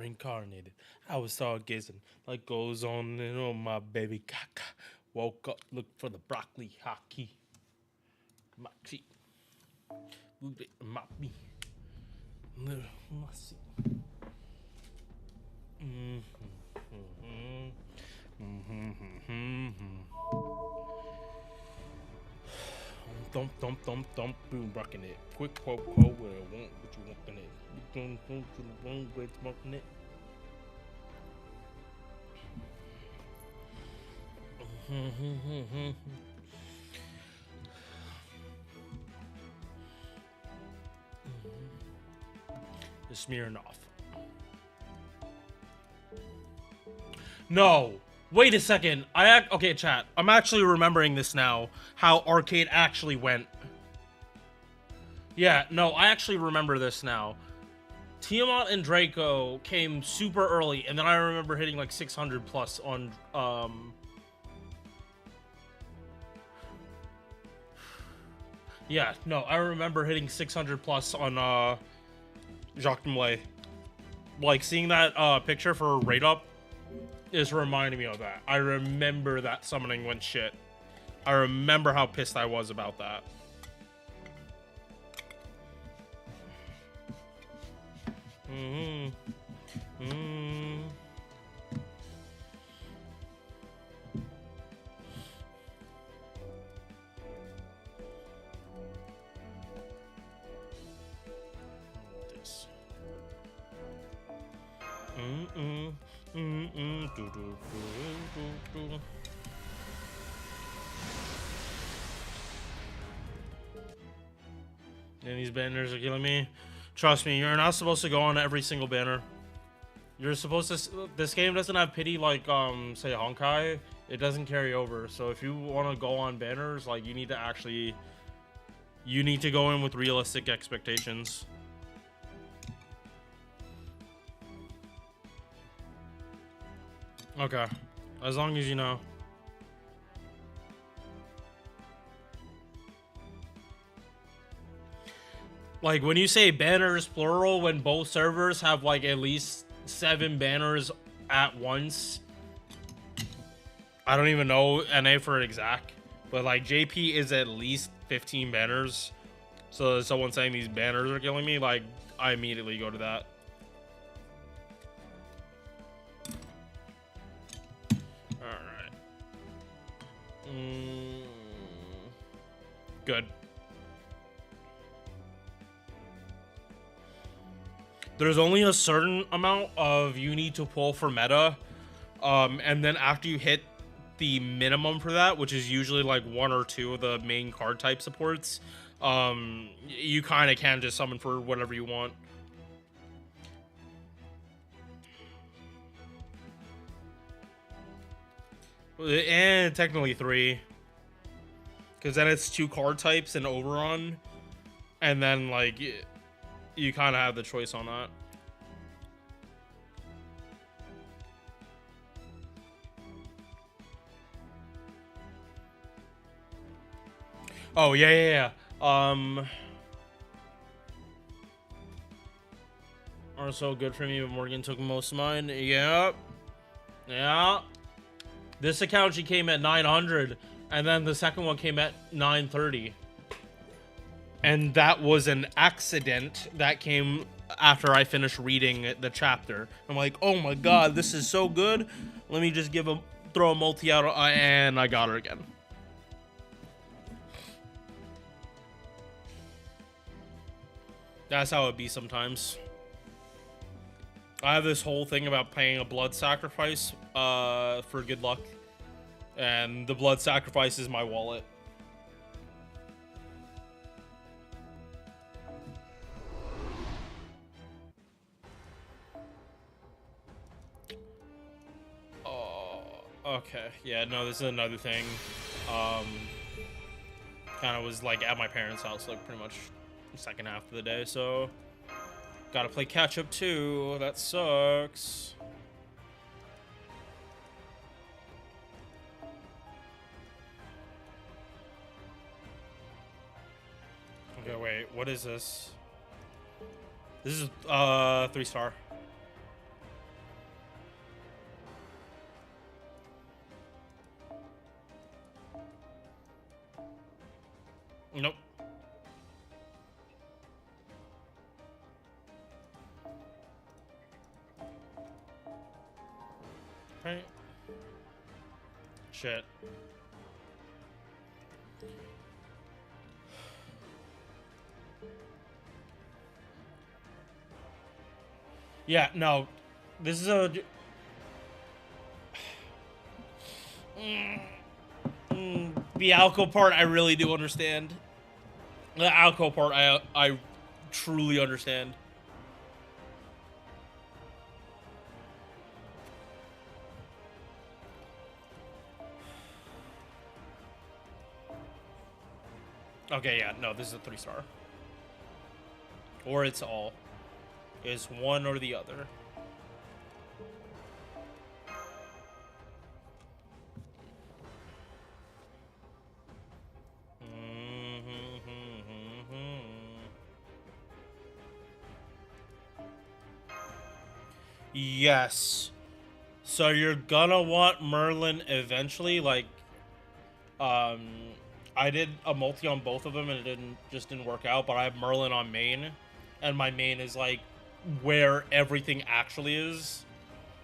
reincarnated. I was stargazing, like goes on and on my baby caca. Woke up, looked for the broccoli hockey. Moxie. Mop me. Little mossy. Don't boom rocking it. Quick quote what I want, what you want in it. Don't to the wrong way smoking it. The smearing off. No. Wait a second. Okay, chat. I'm actually remembering this now. How arcade actually went. Yeah, no, I actually remember this now. Tiamat and Draco came super early, and then I remember hitting like 600 plus on yeah, no, I remember hitting 600 plus on Jacques Demlay. Like seeing that picture for Raid Up is reminding me of that. I remember that summoning went shit. I remember how pissed I was about that. This. And these banners are killing me. Trust me, you're not supposed to go on every single banner. You're supposed to. This game doesn't have pity like say Honkai. It doesn't carry over. So if you want to go on banners, like you need to actually. You need to go in with realistic expectations. Okay, as long as you know. Like when you say banners plural, when both servers have like at least 7 banners at once. I don't even know NA for it exact, but like JP is at least 15 banners. So if someone saying these banners are killing me, like I immediately go to that. Alright. Good. There's only a certain amount of you need to pull for meta. And then after you hit the minimum for that, which is usually like 1 or 2 of the main card type supports, you kind of can just summon for whatever you want. And technically 3. Because then it's 2 card types and Oberon. And then like you kind of have the choice on that. Oh, yeah. Are so good for me, but Morgan took most of mine. Yep. Yeah. This account, she came at 900, and then the second one came at 930. And that was an accident that came after I finished reading the chapter. I'm like, oh my god, this is so good. Let me just throw a multi out, and I got her again. That's how it be sometimes. I have this whole thing about paying a blood sacrifice for good luck. And the blood sacrifice is my wallet. Okay, yeah, no, this is another thing. Kind of was like at my parents' house, like pretty much the second half of the day, so gotta play catch up too. That sucks. Okay, wait, what is this? This is 3-star. Right? Shit. Yeah, no. This is a... the alco part, I really do understand. The alco part, I truly understand. Okay, yeah, no, this is a 3-star. Or it's all. It's one or the other. Yes. So you're gonna want Merlin eventually, like, I did a multi on both of them and it didn't work out, but I have Merlin on main, and my main is like where everything actually is,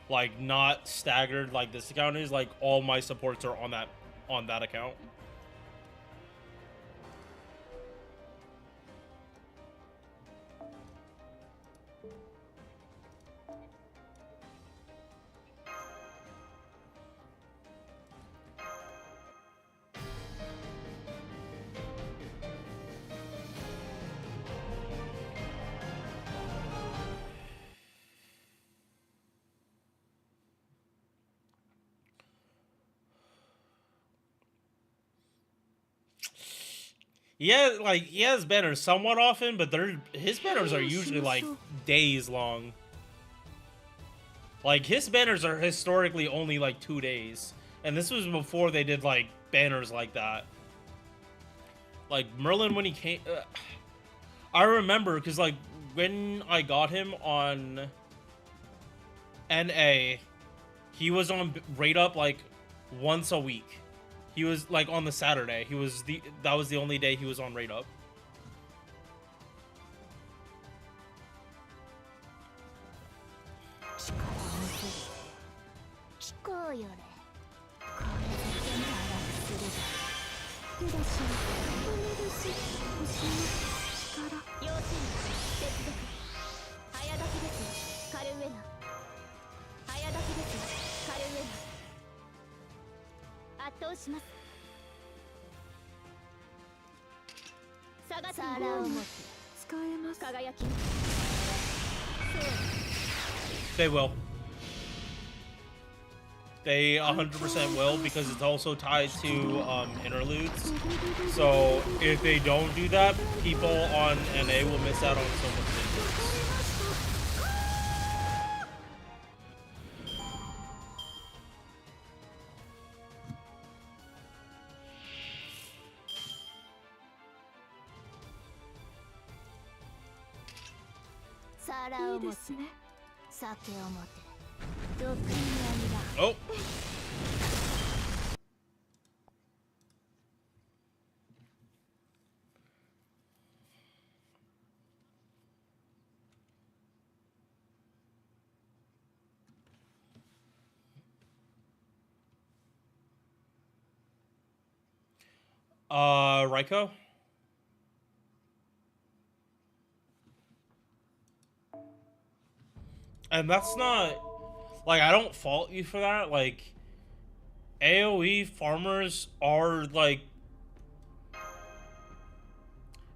like not staggered like this account is. Like all my supports are on that account. Yeah, like he has banners somewhat often, but his banners are usually like days long. Like his banners are historically only like 2 days, and this was before they did like banners like that. Like Merlin when he came, I remember because like when I got him on NA, he was on rate up like once a week. He was like on the Saturday. That was the only day he was on rate up. They will. They 100% will, because it's also tied to interludes. So if they don't do that, people on NA will miss out on so much interludes. Oh. Raiko? And that's not, like, I don't fault you for that. Like, AoE farmers are, like,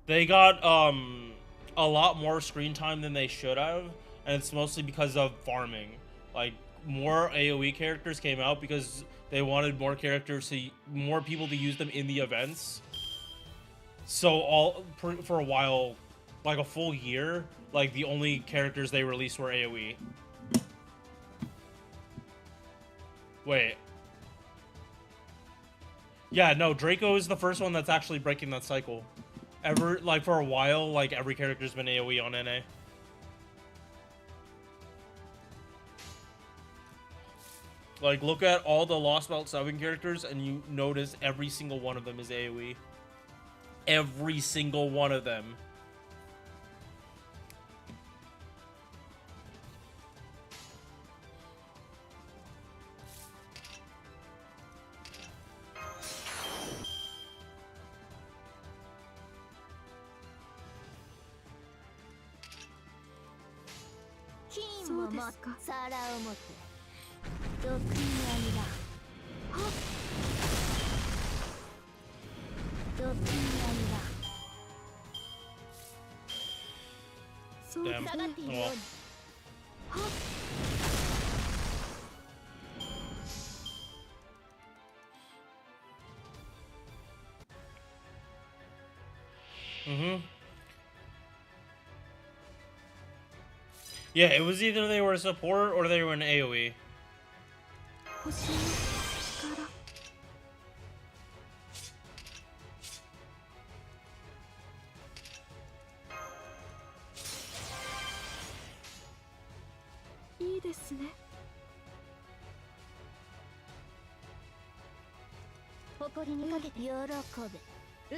they got, a lot more screen time than they should have, and it's mostly because of farming. Like, more AoE characters came out because they wanted more people to use them in the events. So for a while, like a full year, like the only characters they released were AoE. Wait. Yeah, no, Draco is the first one that's actually breaking that cycle. Like for a while, like every character's been AoE on NA. Like, look at all the Lost Belt 7 characters, and you notice every single one of them is AoE. Every single one of them. そうですか。皿を持って毒に網だ。はっ。毒に網だ。そうです。 Damn. 下がっているように。 Well, はっ。yeah, it was either they were a support or they were an AoE. 星の力。いいですね。誇りにかけて喜べ。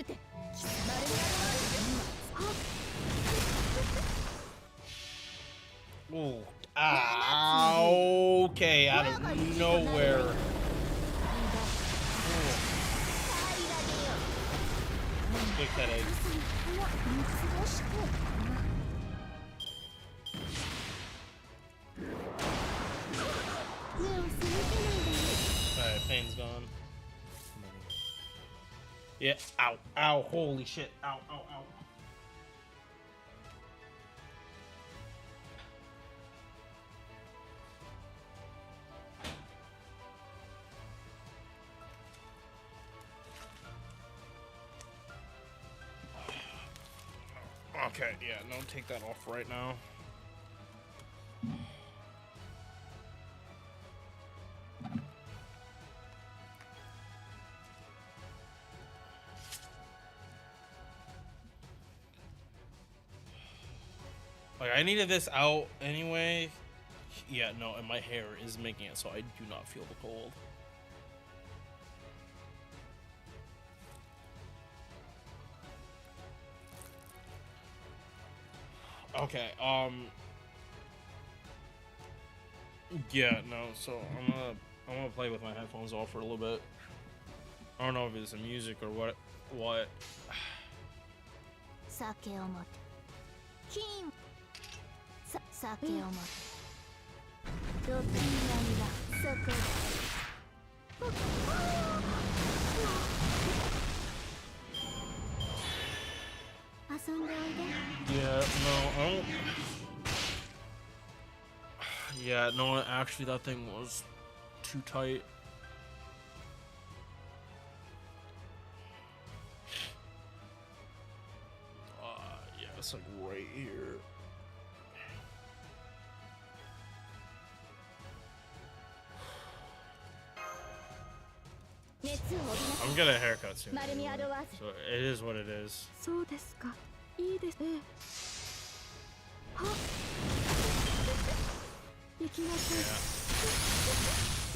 撃て。貴様はっ。 Ooh. Okay, out of nowhere. Ooh. Big headache. Alright, pain's gone. Yeah, ow, ow, holy shit. Ow, ow, ow. Okay, yeah, no, take that off right now. Like, I needed this out anyway. Yeah, no, and my hair is making it so I do not feel the cold. Okay, yeah, no, so I'm gonna play with my headphones off for a little bit. I don't know if it's the music or what. 酒を持て。金。酒を持て。毒に網だ。そこ。遊んでおいで。 Yeah, no, I don't. Yeah, no, actually, that thing was too tight. Yeah, it's like right here. I'm getting a haircut soon. Anyway, so it is what it is. そうですか。いいですね。はっ。行きなさい。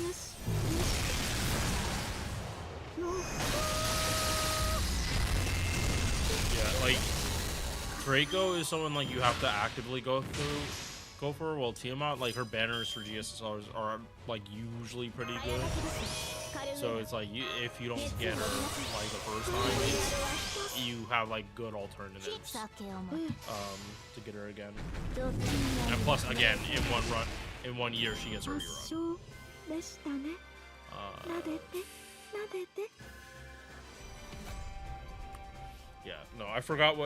よし。よし。の。 Yeah, like Draco is someone like you have to actively go for. While Tiamat, like her banners for GSSRs are like usually pretty good. So it's like if you don't get her like the first time, you have like good alternatives to get her again. And plus, again, in one year, she gets her rerun. Yeah, no, I forgot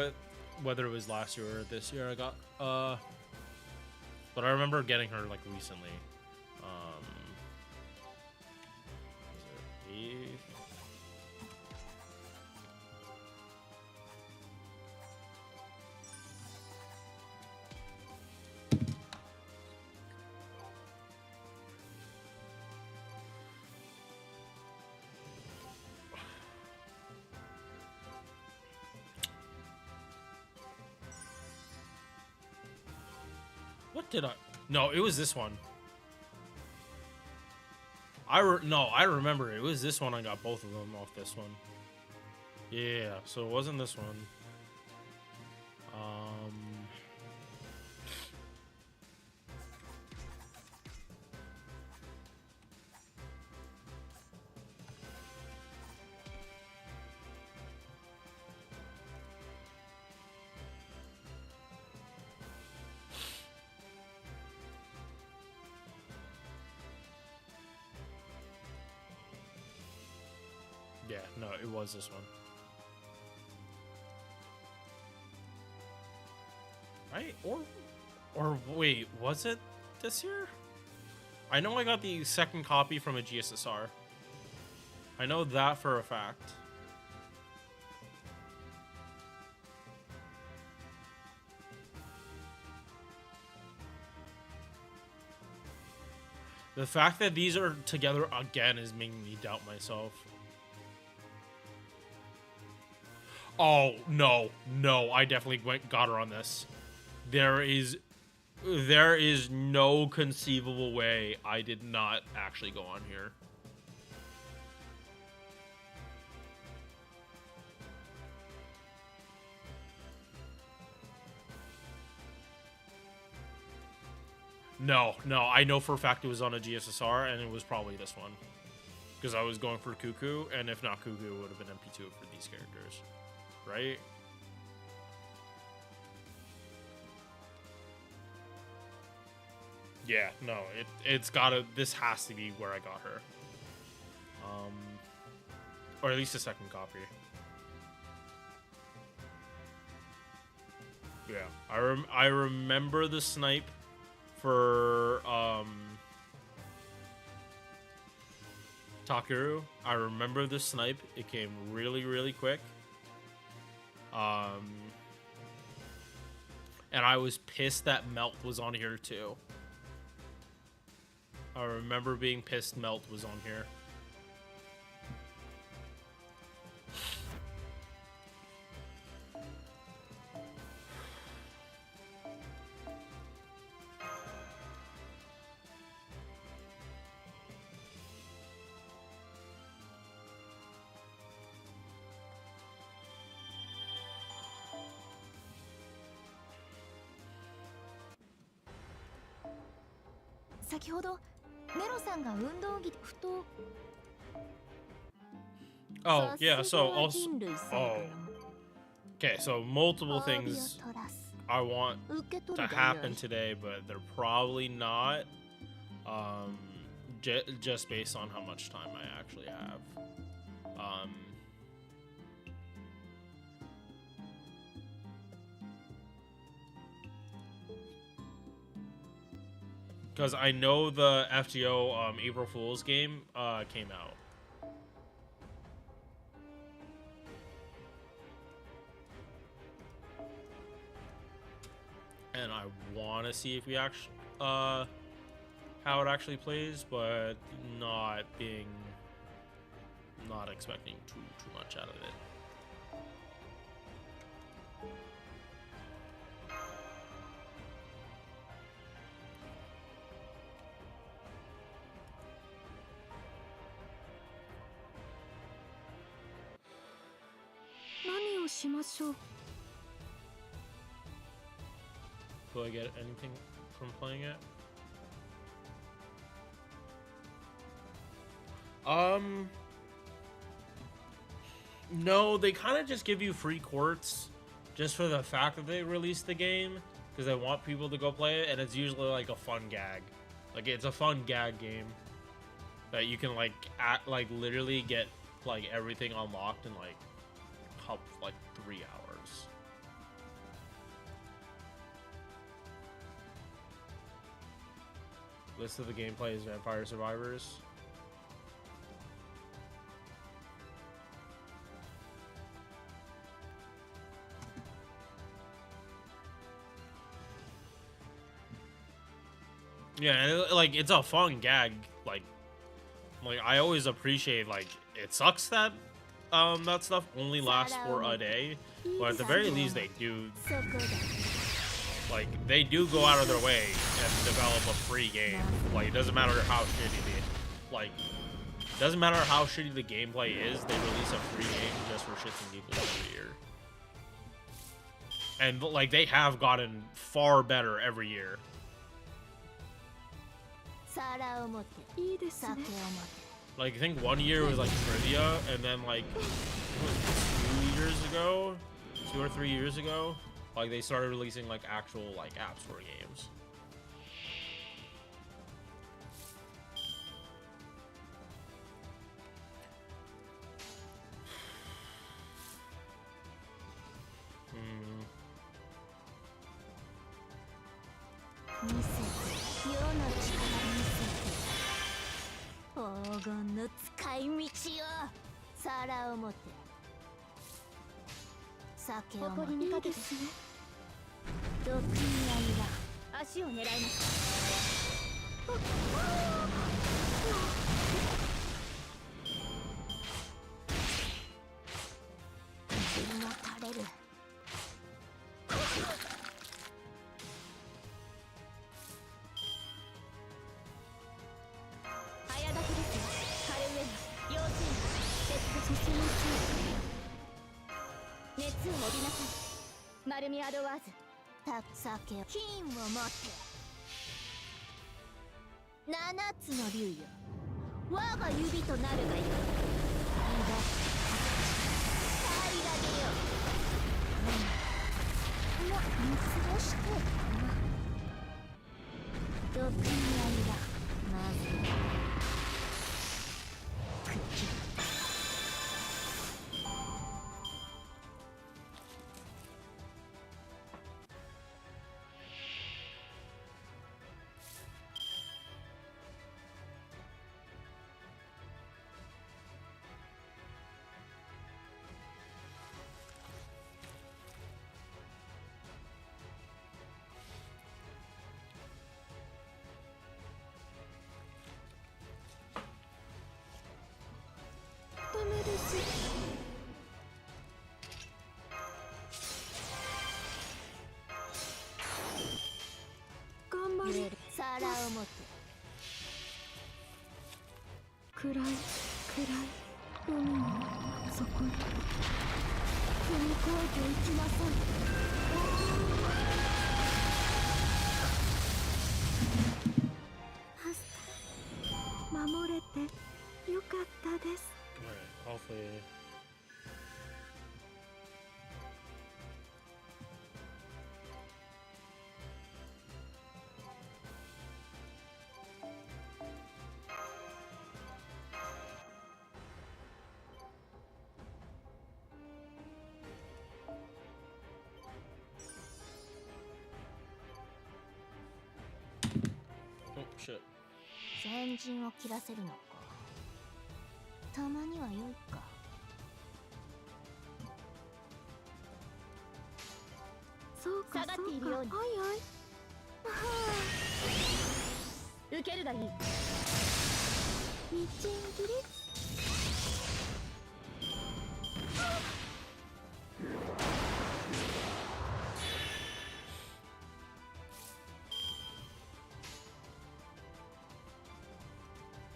whether it was last year or this year I got but I remember getting her like recently. Is it Eve? What did I? No, it was this one. No, I remember it was this one. I got both of them off this one. Yeah, so it wasn't this one. Yeah, no, it was this one. Right? Or wait, was it this year? I know I got the second copy from a GSSR. I know that for a fact. The fact that these are together again is making me doubt myself. Oh, no. No, I definitely got her on this. There is no conceivable way I did not actually go on here. No, I know for a fact it was on a GSSR, and it was probably this one. Because I was going for Cuckoo, and if not Cuckoo, it would have been MP2 for these characters. Right? Yeah, no, it's gotta, this has to be where I got her. Or at least a second copy. Yeah, I remember the snipe for Takeru. I remember the snipe. It came really, really quick. And I was pissed that Melt was on here too. I remember being pissed Melt was on here. Oh, yeah, so also... Oh. Okay, so multiple things I want to happen today, but they're probably not. Just based on how much time I actually have. Because I know the FGO April Fool's game came out. And I want to see if we actually, how it actually plays, but not expecting too much out of it. Will I get anything from playing it? No, they kind of just give you free quartz just for the fact that they released the game, because they want people to go play it, and it's usually like a fun gag. Like, it's a fun gag game that you can like literally get like everything unlocked in like 3 hours. List of the gameplay is Vampire Survivors. Yeah, like it's a fun gag. Like I always appreciate, like, it sucks that that stuff only lasts for a day, but at the very least they do, like, they do go out of their way and develop a free game. Like, it doesn't matter how shitty the gameplay is, they release a free game just for shits and giggles every year. And like, they have gotten far better every year. Like, I think one year was like trivia, and then like 2 or 3 years ago, like, they started releasing like actual like App Store games. 見せて世の力見せて黄金の使い道を皿を持て酒を持て誇りにかけて毒に合い足を狙います。水が垂れる早立ちですよ。カルウェナ、要注意。鉄進み熱を帯びなさい。マルミアドワーズ。た酒を金を持て七つの竜よ我が指となるがよい平らげよ見過ごして毒に合いだまず口ダメです。頑張れ。皿を持て暗い暗い海の底に踏み越えていきなさい。ハスタ守れてよかったです。Alright, hopefully. Oh shit. 先陣を切らせるのかたまには良いかそうか下がっているようにはいはい受けるがいい。みちん切り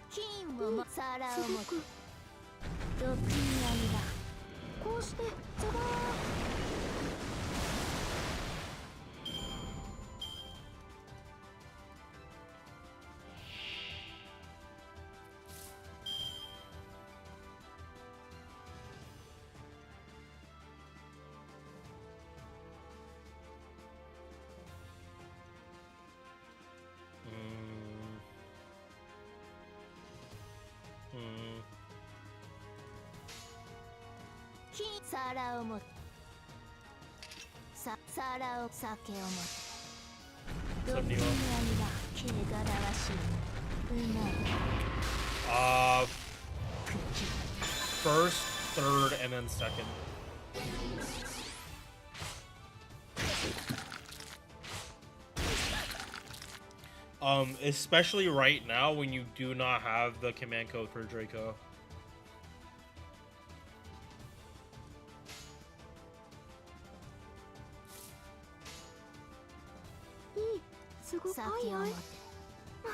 金をも皿をすご持てく毒に合いだこうしてザバ金皿を持て皿を酒を持て毒に合いだ汚らわしいうまい First, third, and then second. Especially right now when you do not have the command code for Draco. いいすごくはい酒を持ては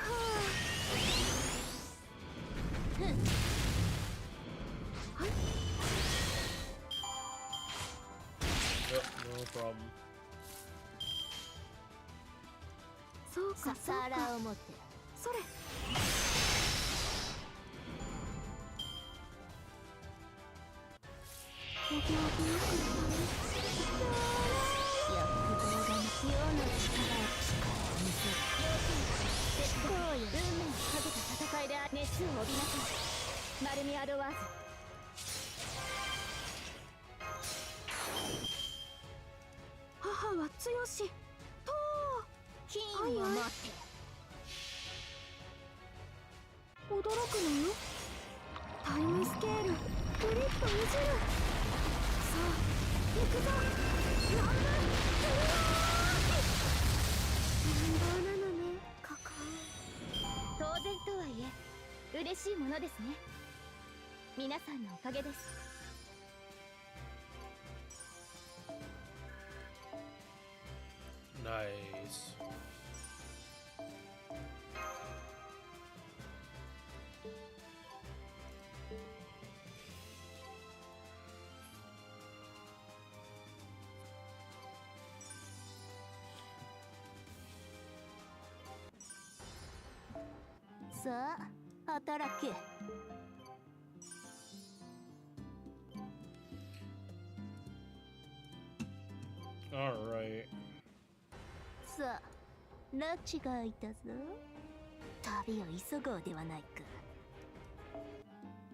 いはい Yep, no problem. そうかそうか皿を持てそれお行儀よく躍動が世の力を見せ運命をかけた戦いで熱を帯びなさい。マルミアドワーズ。母は強しと金を持って驚くのよ。タイムスケールグリッドいじる。さあ行くぞ。ランブメンバーなのねカカオ。当然とはいえ嬉しいものですね。皆さんのおかげです。Nice. Sa, 働け。Alright. さあ、ラチが開いたぞ。旅を急ごうではないか。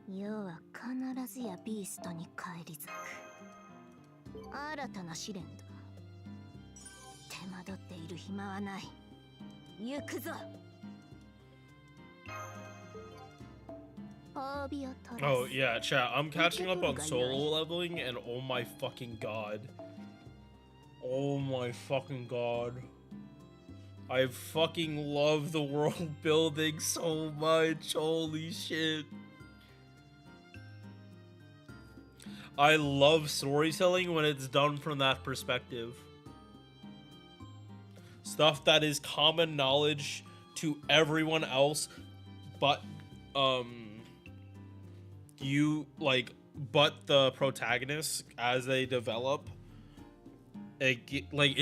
世は必ずやビーストに返り咲く。新たな試練だ。手間取っている暇はない。行くぞ。褒美を取ら Oh す。 yeah, chat. I'm catching up on solo leveling, and oh my fucking god. Oh my fucking god. I fucking love the world building so much. Holy shit. I love storytelling when it's done from that perspective. Stuff that is common knowledge to everyone else, but but the protagonists as they develop, it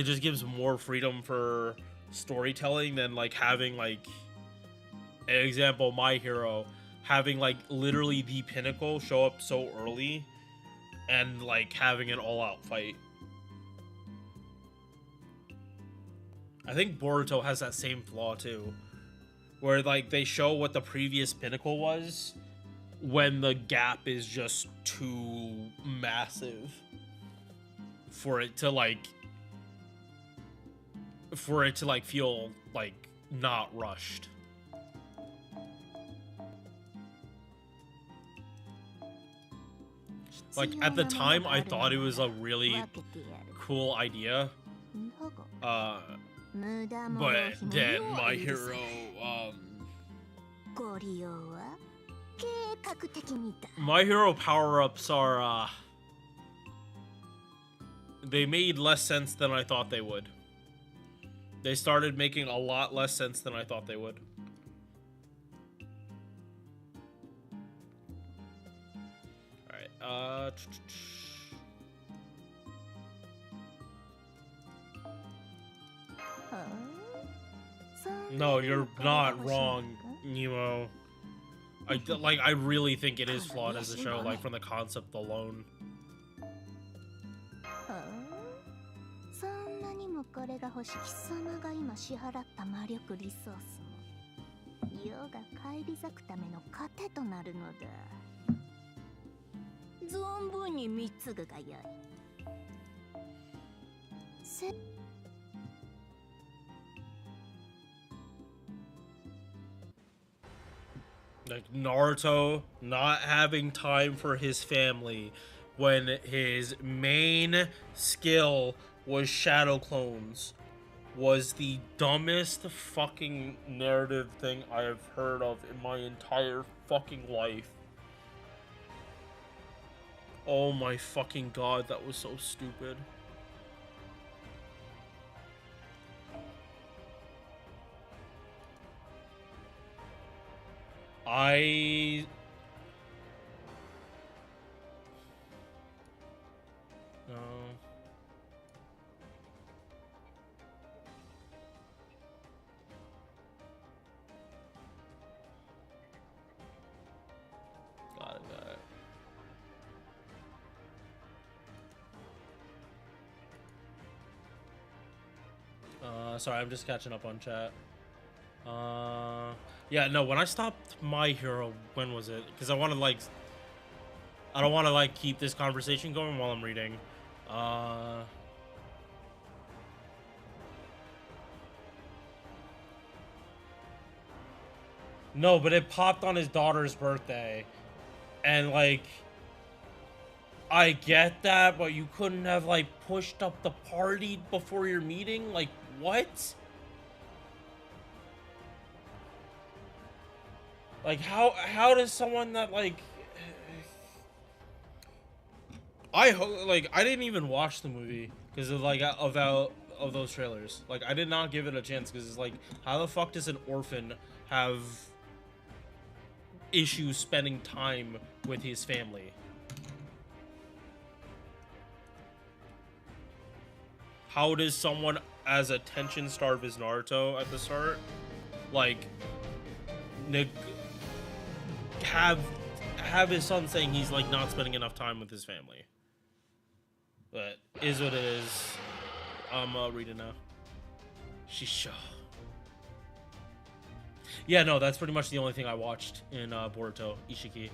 just gives more freedom for storytelling than like having like an example, My Hero having like literally the pinnacle show up so early and like having an all-out fight. I think Boruto has that same flaw too, where like they show what the previous pinnacle was when the gap is just too massive for it to feel like not rushed. Like at the time I thought it was a really cool idea, but then My Hero My Hero power-ups are they made less sense than I thought they would. They started making a lot less sense than I thought they would. Alright, no, you're not wrong, Nemo. I really think it is flawed as a show, like from the concept alone. そんなにもこれが欲しき貴様が今支払った魔力リソースも世が返り咲くための糧となるのだ。存分に貢ぐがよい。Like Naruto not having time for his family when his main skill was shadow clones was the dumbest fucking narrative thing I have heard of in my entire fucking life. Oh my fucking god, that was so stupid. No. Got it. Sorry, I'm just catching up on chat. Yeah, no, when I stopped My Hero, when was it? Because I want to I don't want to keep this conversation going while I'm reading. No, but it popped on his daughter's birthday. And, like, I get that, but you couldn't have, like, pushed up the party before your meeting? Like, what? Like, how does someone that, like... I didn't even watch the movie because of, like, of those trailers. Like, I did not give it a chance because it's like, how the fuck does an orphan have issues spending time with his family? How does someone as attention starved as Naruto at the start, like, have his son saying he's, like, not spending enough time with his family? But is what it is. I'm reading now. Shisha. Yeah, no, that's pretty much the only thing I watched in Boruto Ishiki.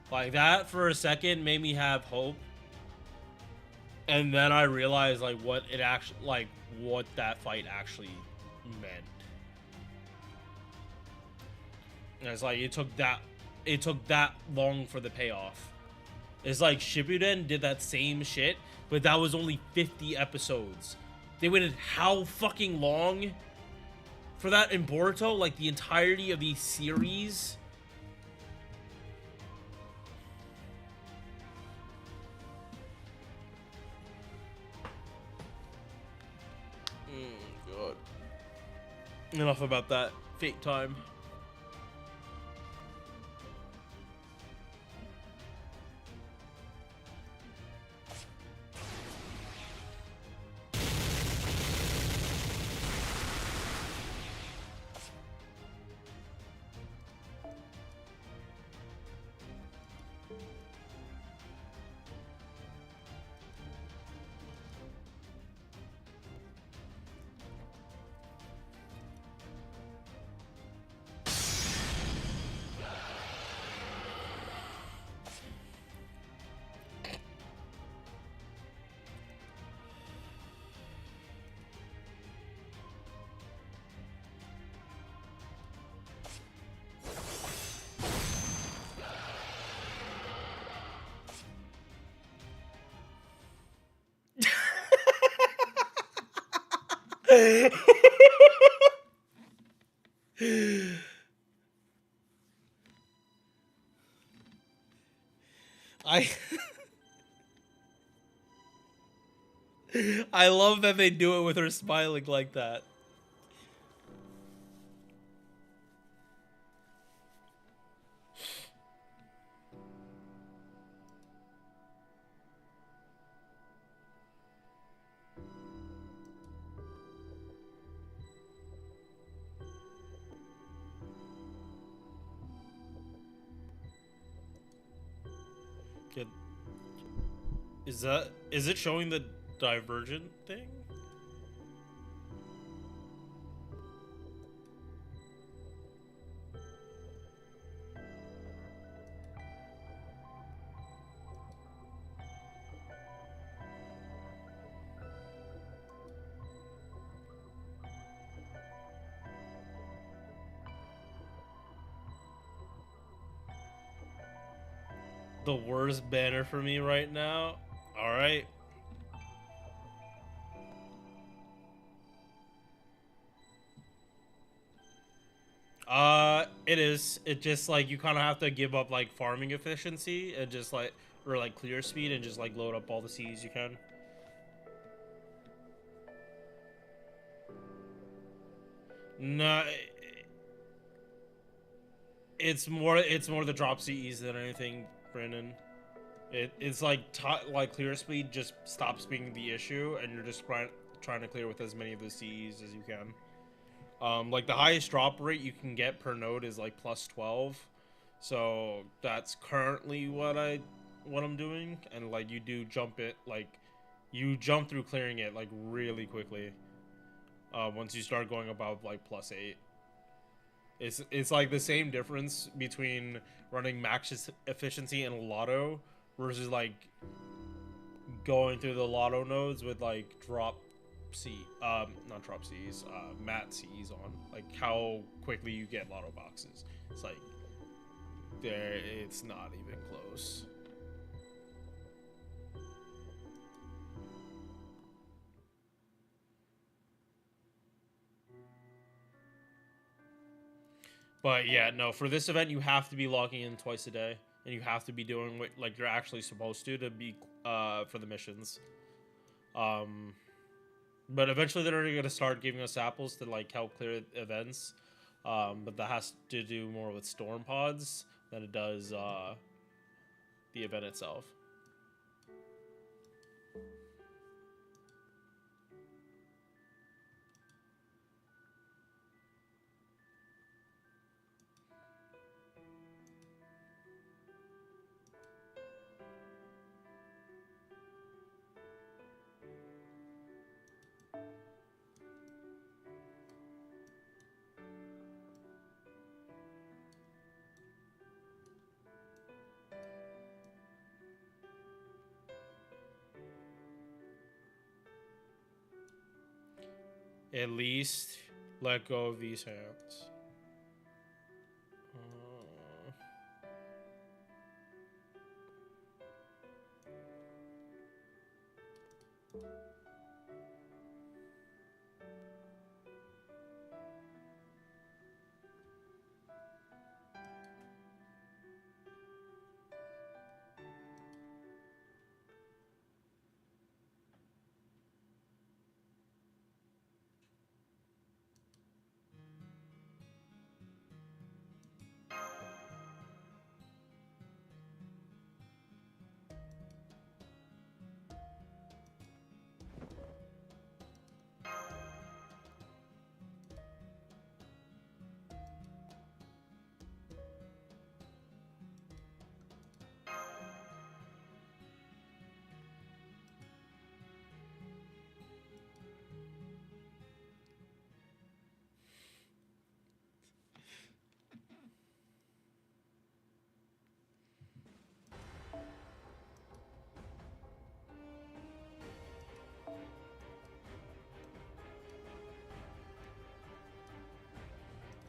Like, that for a second made me have hope. And then I realized, like, what it actually, like, what that fight actually meant. And it's like, it took that long for the payoff. It's like Shippuden did that same shit, but that was only 50 episodes. They waited how fucking long for that in Boruto? Like, the entirety of the series? God. Enough about that. Fake time. I love that they do it with her smiling like that. Good. Is it showing the Divergent thing? The worst banner for me right now? Alright. It is. It just, like, you kind of have to give up, like, farming efficiency and just, like, or, like, clear speed and just, like, load up all the Cs you can. No, it's more the drop CEs than anything, Brandon. It's like clear speed just stops being the issue, and you're just trying to clear with as many of the CEs as you can. Like, the highest drop rate you can get per node is like plus 12, so that's currently what I'm doing. And like, you do jump it, like, you jump through clearing it like really quickly. Once you start going above like plus 8, it's like the same difference between running max efficiency in a lotto versus like going through the lotto nodes with like drop not drop C's, mat C's on. Like how quickly you get lotto boxes. It's like it's not even close. But yeah, no, for this event you have to be logging in twice a day, and you have to be doing what like you're actually supposed to be for the missions. But eventually they're going to start giving us apples to like help clear events. But that has to do more with storm pods than it does the event itself. At least let go of these hands.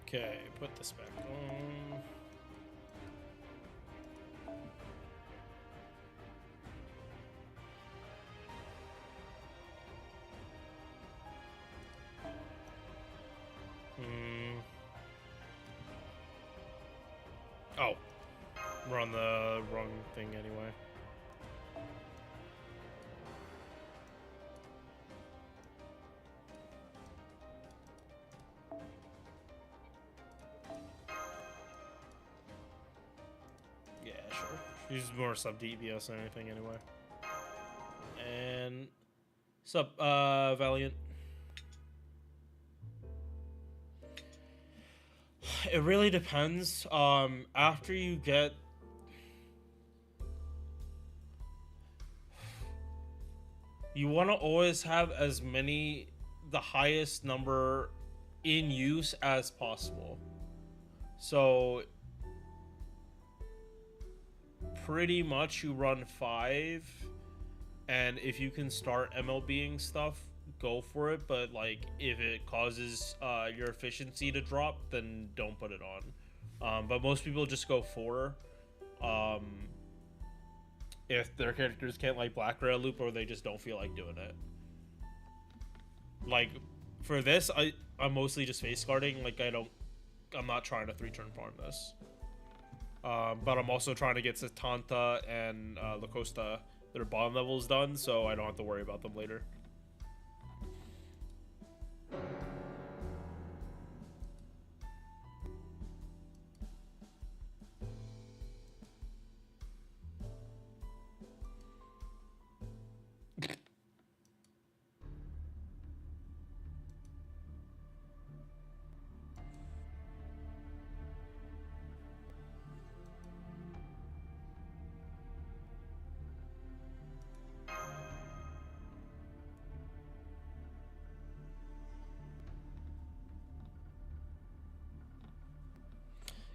Okay, put this back on. Oh, we're on the wrong thing anyway. Yeah, sure. She's more sub DPS than anything anyway. And sup, Valiant. It really depends. After you get you want to always have as many the highest number in use as possible. So pretty much you run 5, and if you can start MLBing stuff, go for it. But like if it causes your efficiency to drop, then don't put it on. But most people just go 4 if their characters can't like black rail loop, or they just don't feel like doing it. Like for this, I'm mostly just face guarding. Like I'm not trying to 3-turn farm this. But I'm also trying to get Satanta and La Costa their bottom levels done, so I don't have to worry about them later.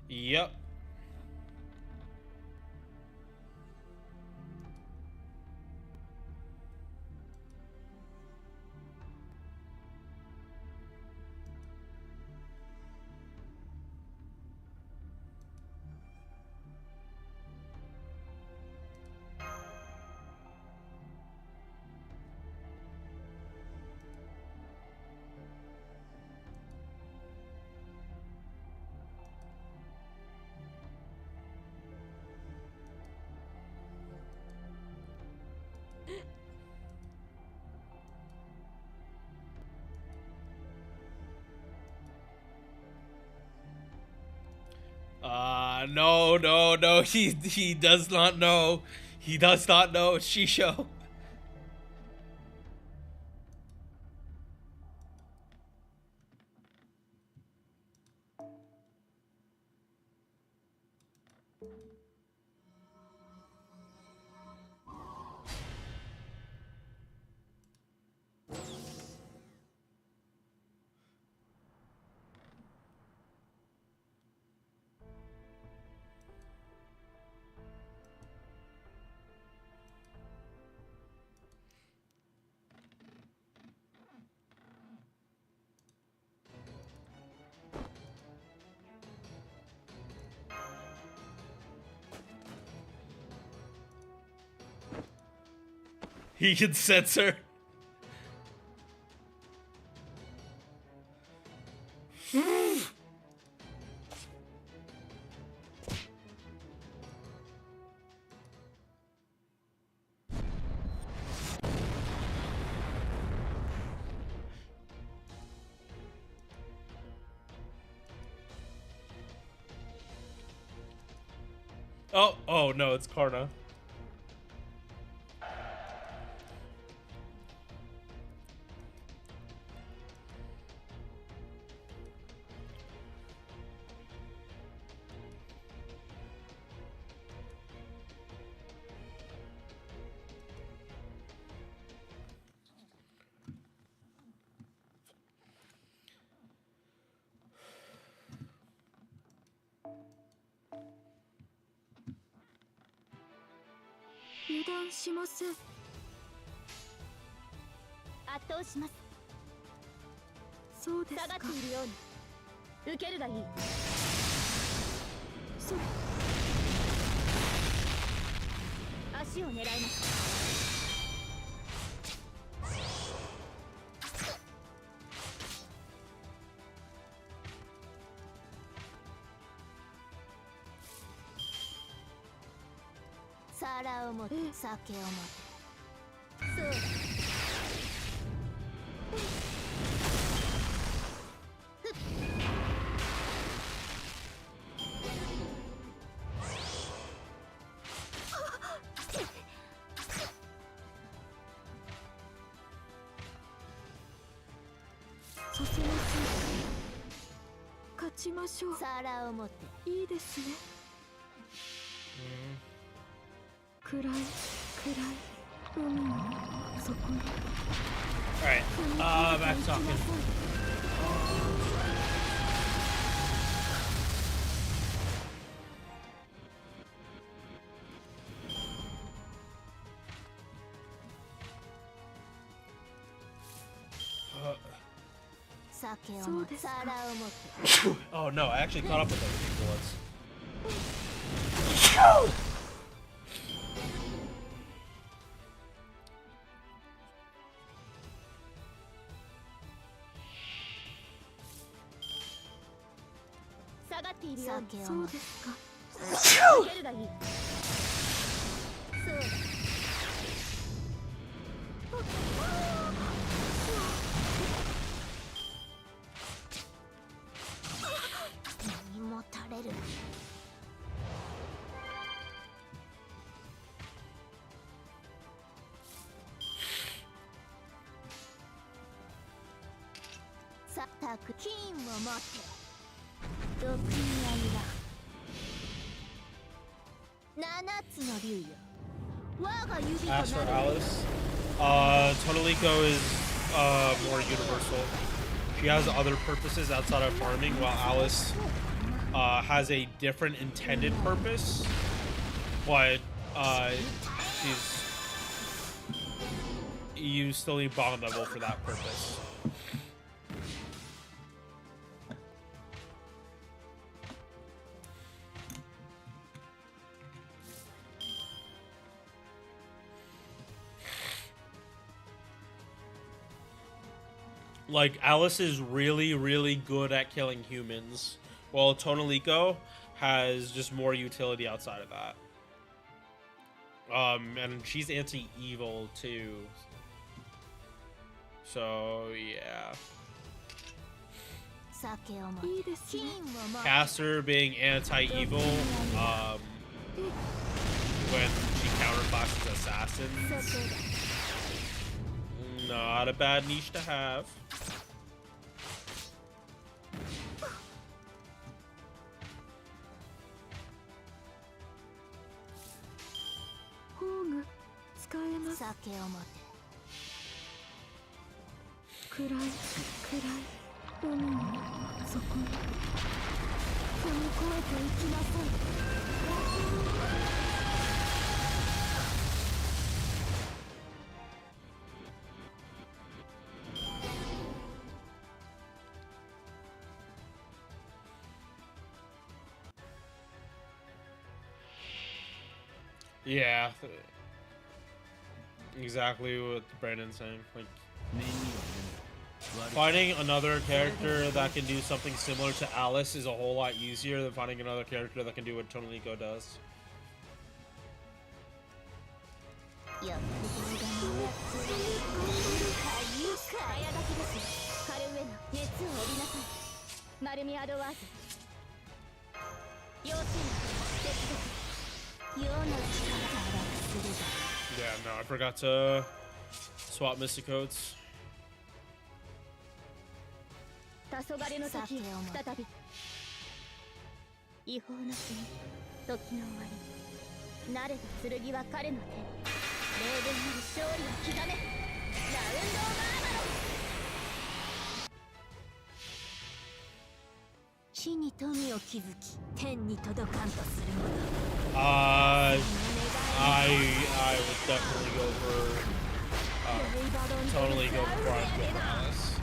Yep. No, no, no. He does not know. He does not know. Shisho. He can censor. Oh no, it's Karna. Alright, back talking. Oh no, I actually caught up with everything once. As for Alice, Tonalico is more universal. She has other purposes outside of farming, while Alice has a different intended purpose, but you still need bottom level for that purpose. Like, Alice is really, really good at killing humans, while Tonalico has just more utility outside of that. And she's anti-evil too. So, yeah. いいですね。 Caster being anti-evil, when she counterclasses assassins. Not a bad niche to have. 宝具使えます。酒を持て。暗い暗い海の底に踏み越えていきなさい。 Yeah, exactly what Brandon's saying. Like, finding another character that can do something similar to Alice is a whole lot easier than finding another character that can do what Toniko does. やって早炊きです。カルウェナ、熱を帯びなさい。マルミアドワーズ。要請手続き。世の力がするぞ。 Yeah, no, I forgot to swap Mystic Codes. 黄昏の時を再び。違法の死に時の終わり。慣れた剣は彼の手。霊電なる勝利を刻め。ラウンドオブアーマロン。地に富を築き、天に届かんとするもの。 I would definitely go for totally go for Alice.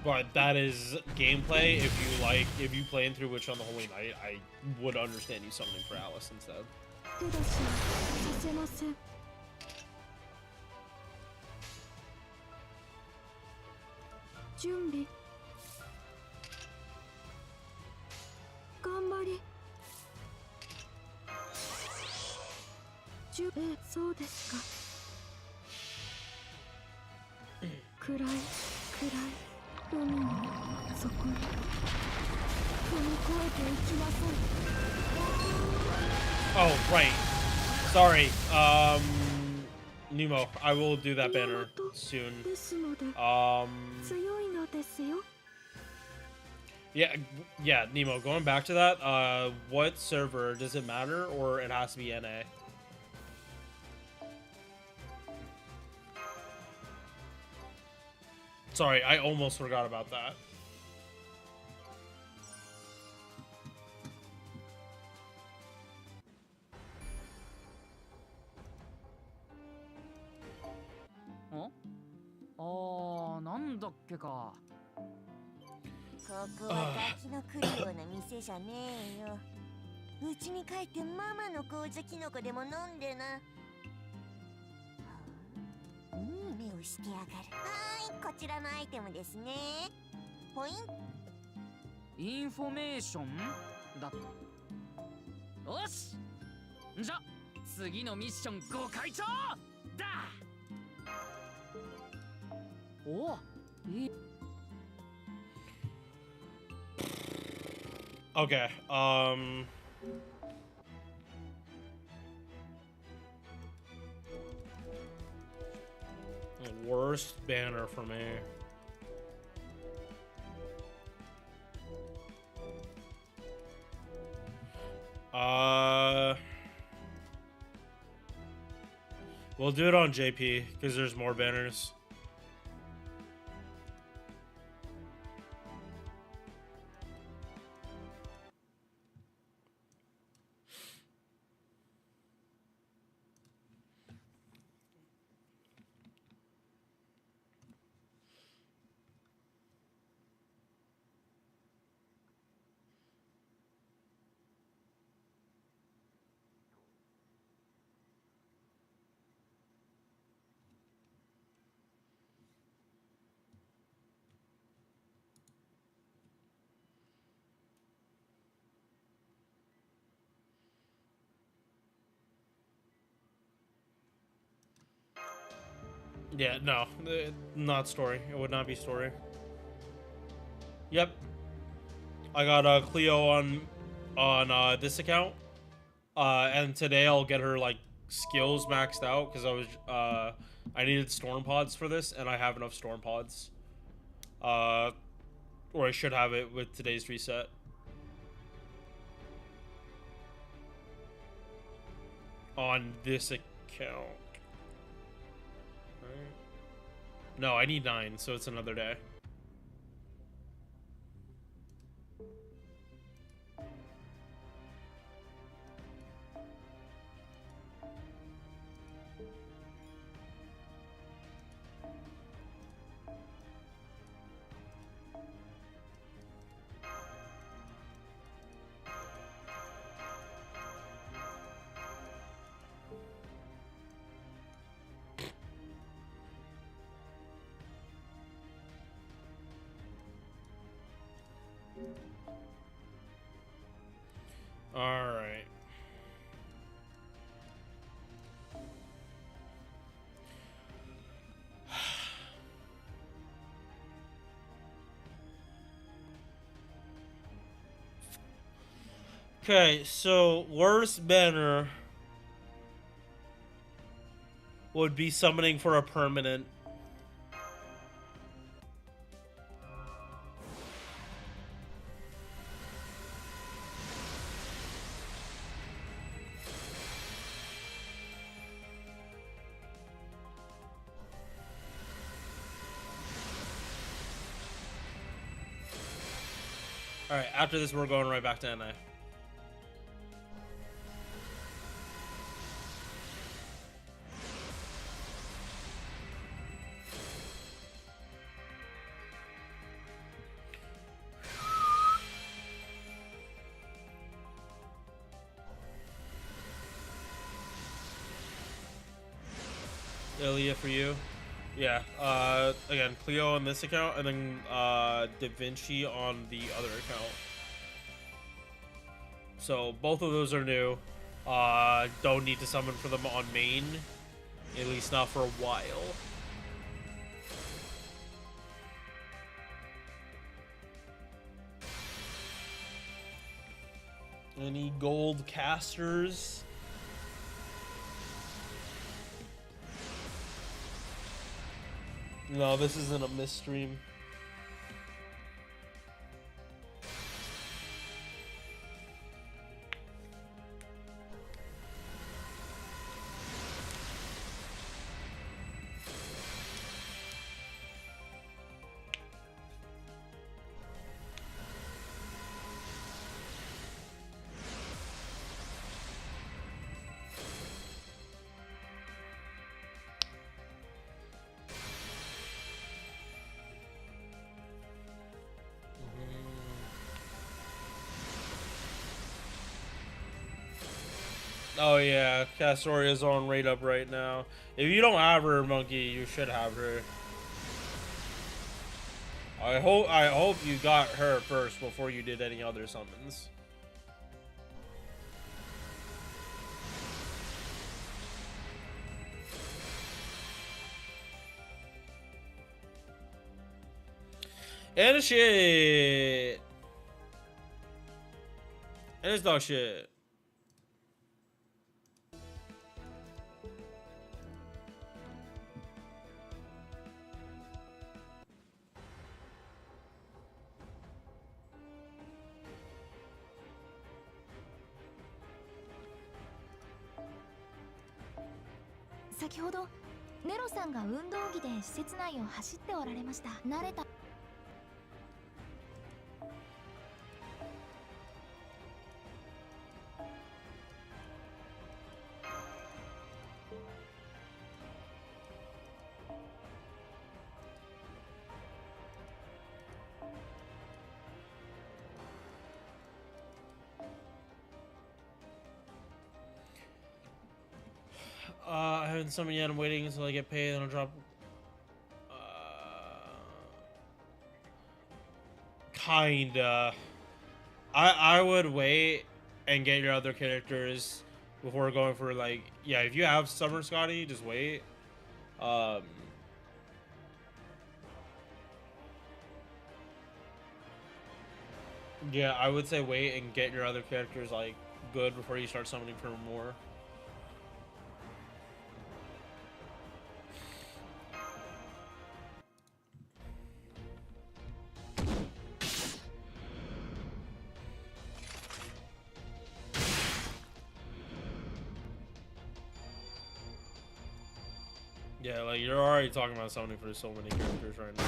But that is gameplay. If you play through Witch on the Holy Night, I would understand you summoning for Alice instead. 手出しさせません。準備。頑張り。そうですか。暗い暗い海の底に踏み越えていきなさい。 Oh, right. Sorry. Nemo, I will do that banner soon. ですので、強いのですよ。 Yeah, Nemo, going back to that, what server, does it matter, or it has to be NA? Sorry, I almost forgot about that. Oh, なんだっけか。ここはガキの来るような店じゃねえよ。うちに帰ってママの紅茶キノコでも飲んでな。いい目をしてやがる。はい、こちらのアイテムですね。ポイント。インフォメーションだ。よし。じゃ、次のミッションご開帳だ。お、いい。 Okay, worst banner for me. We'll do it on JP because there's more banners. Yeah, no, not story. It would not be story. Yep, I got Cleo on this account, and today I'll get her like skills maxed out because I needed storm pods for this, and I have enough storm pods, or I should have it with today's reset. On this account. Right. No, I need 9, so it's another day. All right. Okay, so worst banner would be summoning for a permanent. Alright, after this we're going right back to NA. Ilya for you. Yeah, again, Cleo on this account, and then Da Vinci on the other account. So both of those are new. Don't need to summon for them on main, at least not for a while. Any gold casters? No, this isn't a mist stream. Oh yeah, Castoria's on rate up right now. If you don't have her, Monkey, you should have her. I hope you got her first before you did any other summons. And shit. And it's dog shit.先ほどネロさんが運動着で施設内を走っておられました。慣れた。I haven't summoned yet. I'm waiting until I get paid, then I'll drop. Kinda. I would wait and get your other characters before going for like, yeah. If you have Summer Scotty, just wait. Yeah, I would say wait and get your other characters like good before you start summoning for more. Yeah, like you're already talking about summoning for so many characters right now.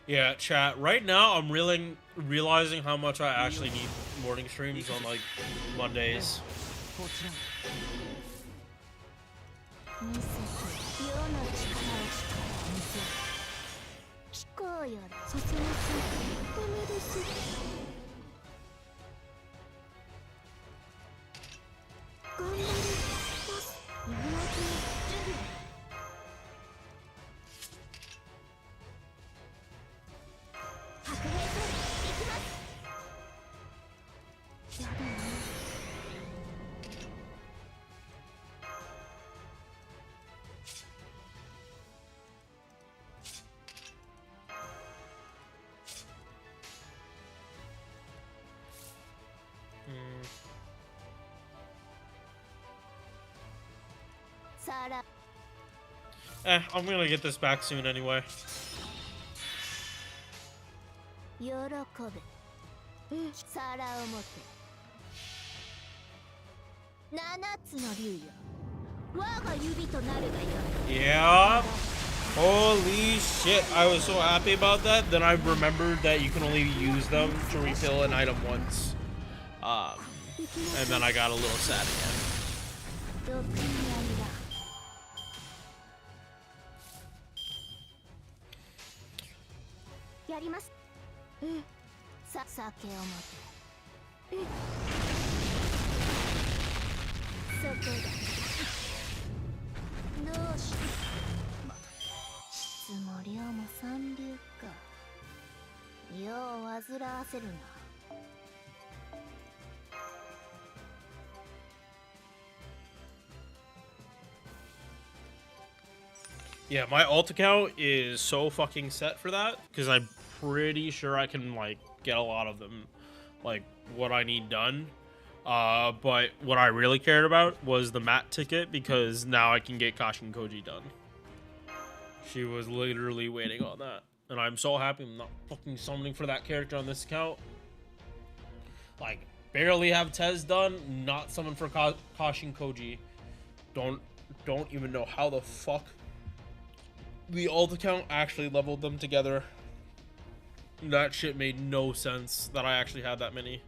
Yeah, chat. Right now, I'm realizing how much I actually need morning streams on like Mondays. こちら見せて世の力を見せ聞こうよさせますダメです頑張ります今の準備白兵隊行きますやだなさら I'm gonna get this back soon anyway. 喜べ皿を持て七つの竜よ我が指となるがよ Yeah. Holy shit. I was so happy about that. Then I remembered that you can only use them to refill an item once. And then I got a little sad again. 毒にありだ やりますさ酒を持てそこだどうして質も量も三流かよう煩わせるな Yeah, my alt account is so fucking set for that because I'm pretty sure I can like get a lot of them, like what I need done. But what I really cared about was the mat ticket because now I can get Kashin Koji done. She was literally waiting on that, and I'm so happy I'm not fucking summoning for that character on this account. Like barely have Tez done, not summon for Kashin Koji. Don't even know how the fuck the alt account actually leveled them together. That shit made no sense that I actually had that many.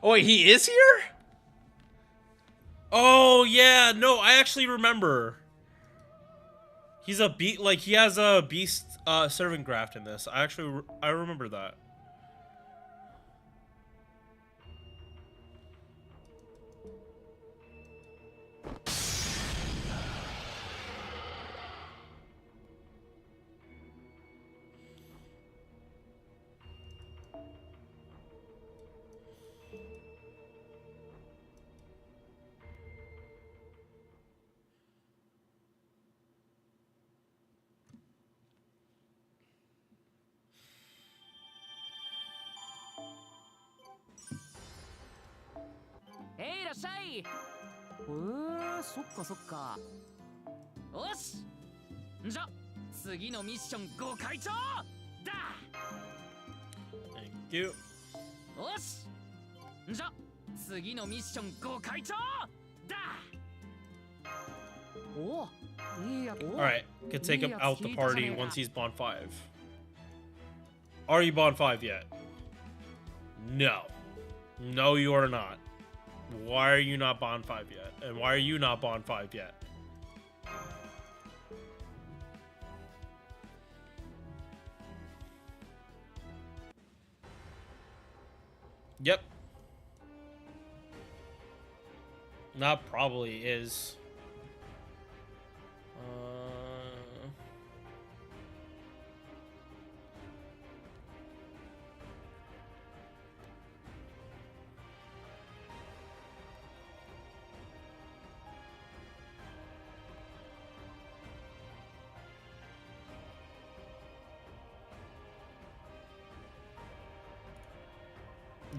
Oh wait, he is here? Oh yeah, no, I actually remember. He's a like he has a beast servant graft in this. I remember that. Hey, いらっしゃい。そっかそっか。よし。じゃ、次のミッションご開帳だ。Thank you. よし。じゃ、次のミッションご開帳だ。お、いいや。All right, could take him out the party once he's Bond 5. Are you Bond 5 yet? No. No, you are not. Why are you not Bond 5 yet? And why are you not Bond 5 yet? Yep. Not probably is.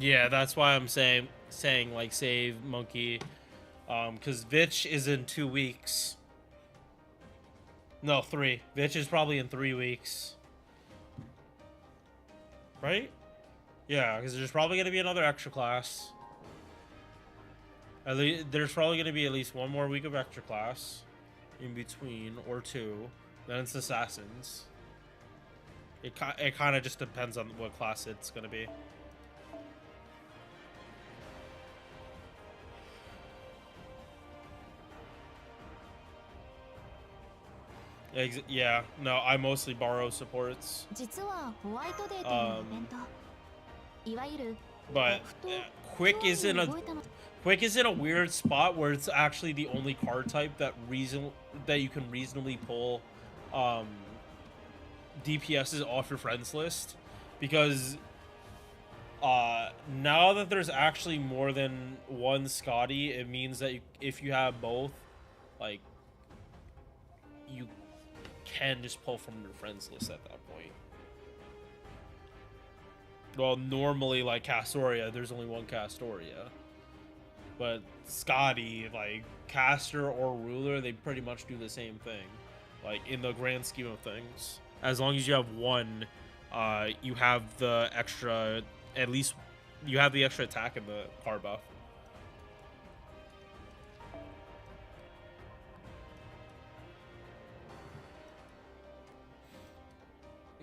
Yeah, that's why I'm saying like save monkey, because Vitch is in 2 weeks. No, 3. Vitch is probably in 3 weeks. Right? Yeah, because there's probably gonna be another extra class. At least there's probably gonna be at least 1 more week of extra class in between, or 2. Then it's assassins. It kind of just depends on what class it's gonna be. Yeah, no, I mostly borrow supports. But Quick is in a weird spot where it's actually the only card type that you can reasonably pull DPSs off your friends list, because now that there's actually more than one Scotty, it means that if you have both, like, you can just pull from your friends list at that point. Well, normally, like Castoria, there's only one Castoria, but Scotty, like Caster or Ruler, they pretty much do the same thing, like in the grand scheme of things. As long as you have one, you have the extra, at least you have the extra attack and the card buff.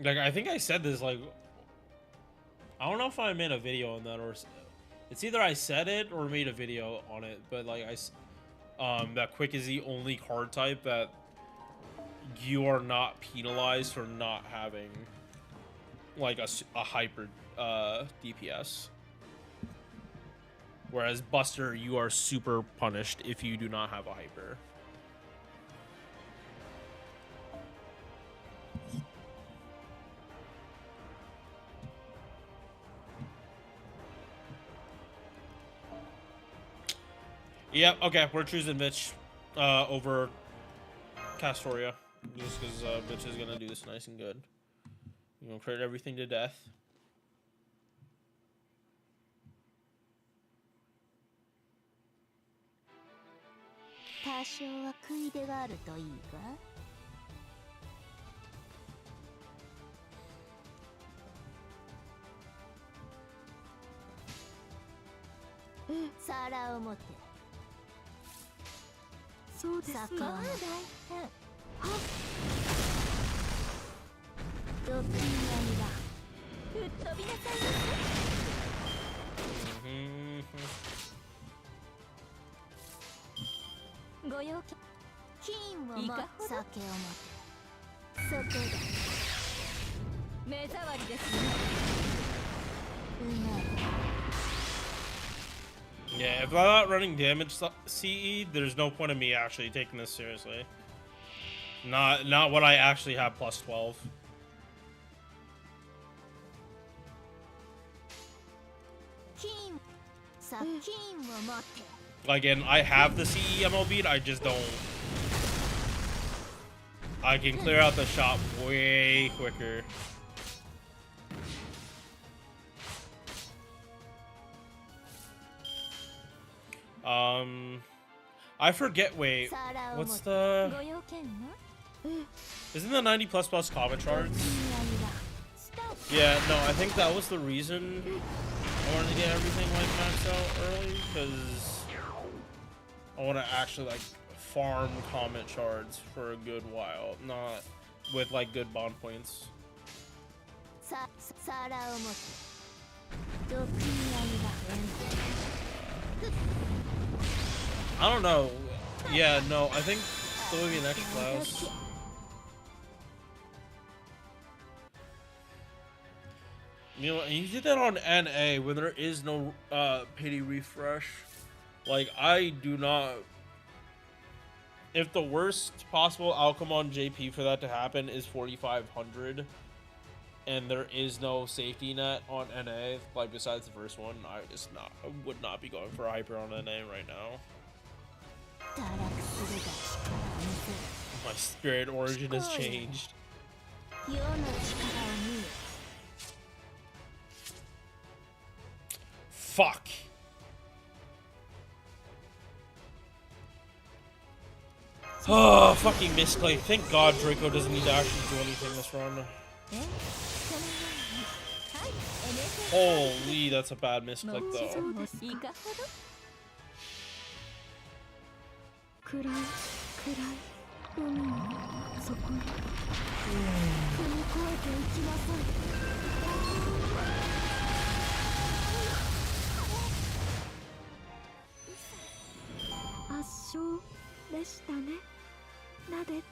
Like, I think I said this, like, I don't know if I made a video on that, or it's either I said it or made a video on it, but like that Quick is the only card type that you are not penalized for not having like a hyper DPS, whereas Buster, you are super punished if you do not have a hyper. Yep, okay, we're choosing Mitch over Castoria, just because Mitch is gonna do this nice and good. You're gonna crit everything to death. 用金を持って酒を持ってそこだ目障りですねうまい Yeah, if I'm not running damage CE, there's no point in me actually taking this seriously. Not when I actually have plus 12. Again, I have the CE MLB, I just don't. I can clear out the shop way quicker. I forget. Wait, what's the? Isn't the 90++ comment charts? Yeah, no, I think that was the reason I wanted to get everything like maxed out early, because I want to actually like farm comment shards for a good while, not with like good bond points. I don't know. Yeah, no, I think there will be an extra class. You know, you did that on NA when there is no pity refresh. Like, I do not. If the worst possible outcome on JP for that to happen is 4,500, and there is no safety net on NA, like besides the first one, I would not be going for a hyper on NA right now. My spirit origin has changed. Fuck. Oh, fucking misclick. Thank God Draco doesn't need to actually do anything this run. Holy, that's a bad misclick though. 暗い暗い海のそこに踏み越えていきなさい圧勝でしたね撫でて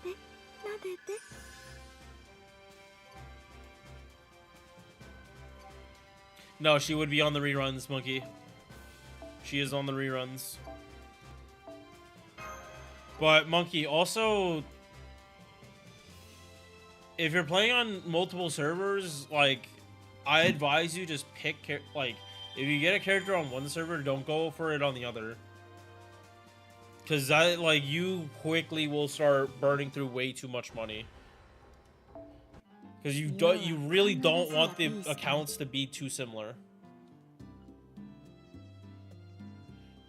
撫でて No, she would be on the reruns, Monkey. She is on the reruns. But Monkey, also, if you're playing on multiple servers, like, I advise you just pick, like, if you get a character on one server, don't go for it on the other. Because that, like, you quickly will start burning through way too much money. Because you really don't want the accounts to be too similar.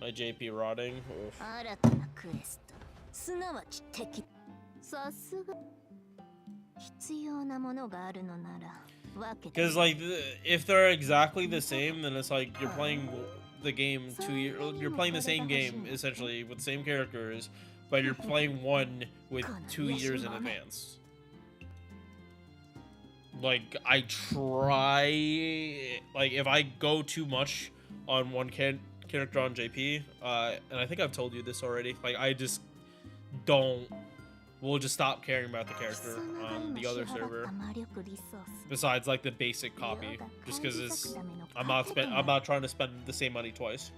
My JP rotting. Oof. すなわち敵さすが必要なものがあるのなら分けて Because like if they're exactly the same, then it's like you're playing the game you're playing the same game essentially with the same characters, but you're playing one with 2 years in advance. Like I try, like if I go too much on one character on JP, and I think I've told you this already, like I just we'll just stop caring about the character on the other server. Besides like the basic copy, just because I'm not trying to spend the same money twice.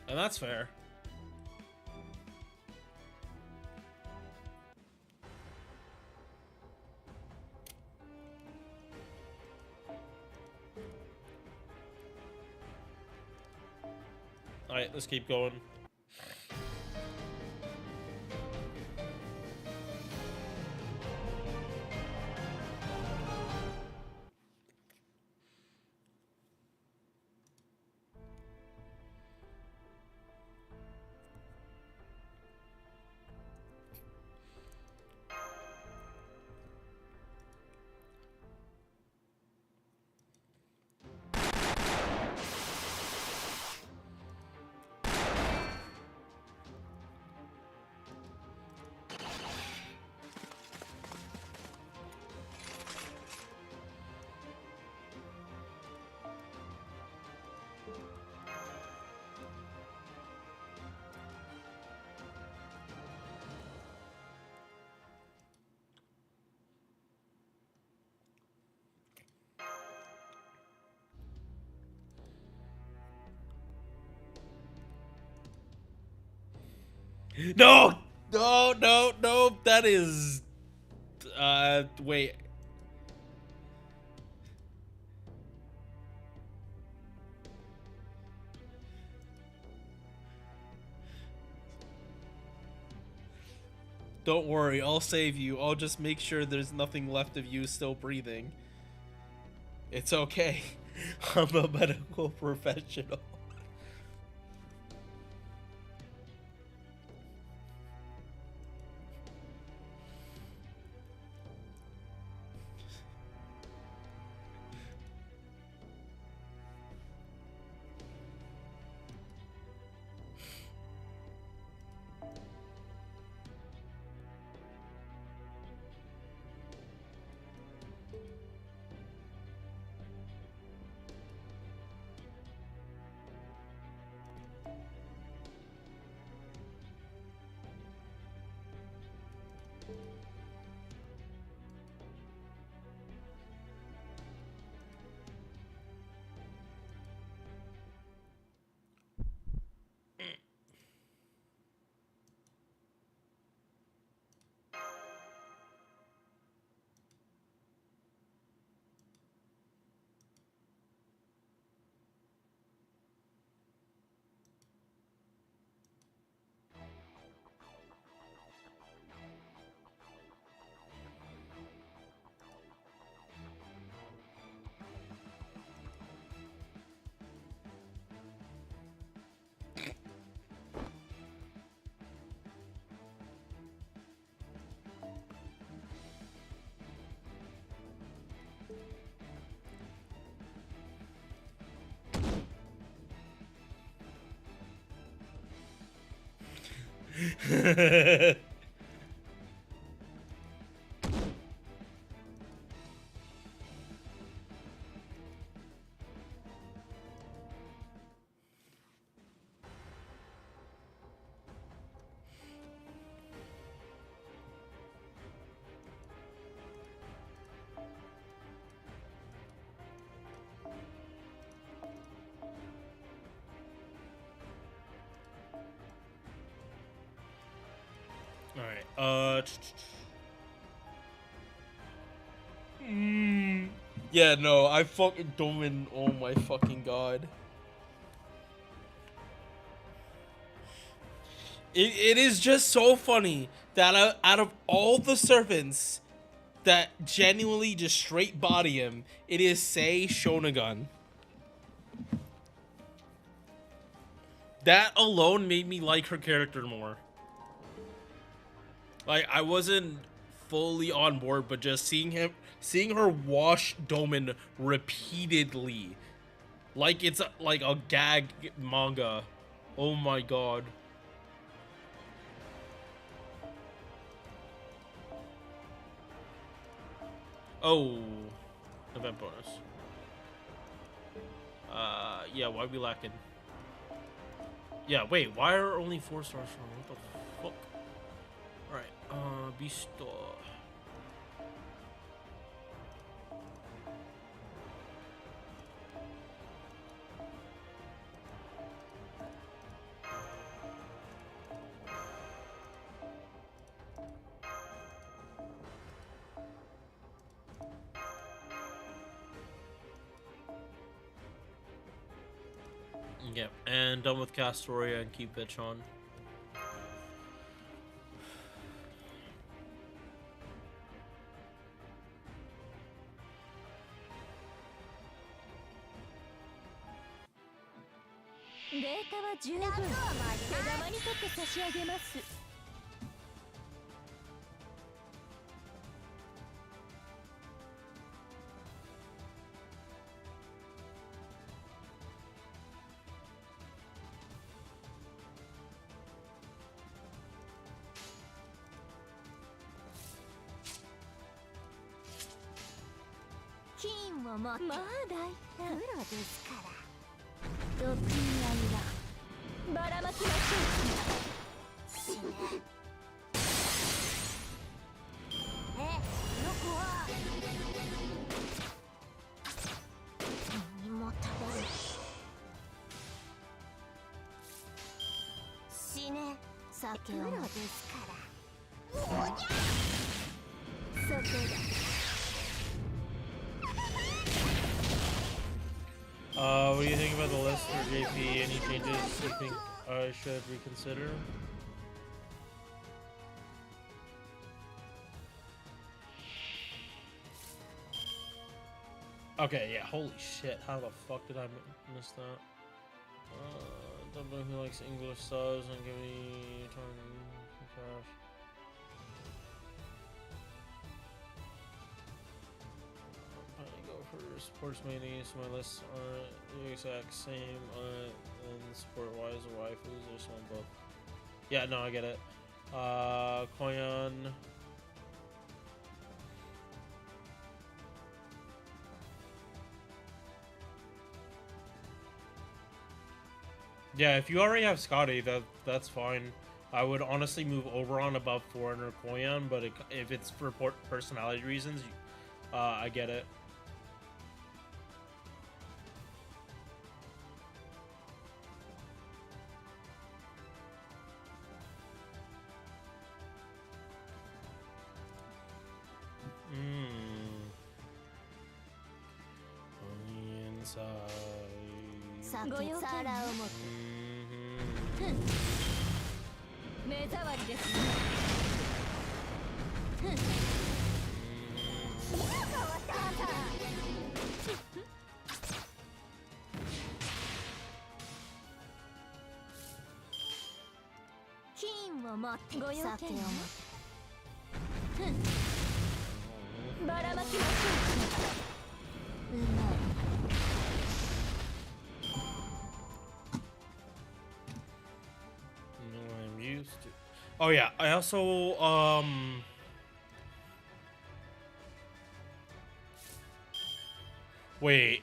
And that's fair. Alright, let's keep going. No! No, no, no. That is... wait. Don't worry, I'll save you. I'll just make sure there's nothing left of you still breathing. It's okay. I'm a medical professional. Alright, yeah, no, I fucking don't. Oh my fucking god. It is just so funny that out of all the servants that genuinely just straight body him, it is Sei Shonagon. That alone made me like her character more. Like, I wasn't fully on board, but just seeing her wash Doman repeatedly, like it's like a gag manga. Oh my god. Oh, event bonus. Yeah, why we lacking? Yeah, wait, why are only 4 stars from? What the fuck? Alright, Beast. Yep, and done with Castoria and keep bitch on.まあ大体プロですからドッキンアイはばらまきましょう。死ね。よくは何も食べる。死ね。酒を持つから。そこだ。What do you think about the list for JP? Any changes you think I should reconsider? Okay, yeah, holy shit. How the fuck did I miss that? Don't know who likes English subs and give me a ton of cash. I go for sports minis. My lists are the exact same. And sport wise, waifus, there's one book. Yeah, no, I get it. Koyan. Yeah, if you already have Scotty, that's fine. I would honestly move Oberon above Foreigner Koyan, but if it's for personality reasons, I get it. Inside. ご用件は目障りですね。金を持ってご用件はばらまきましょう。うまい。Oh yeah, I also wait.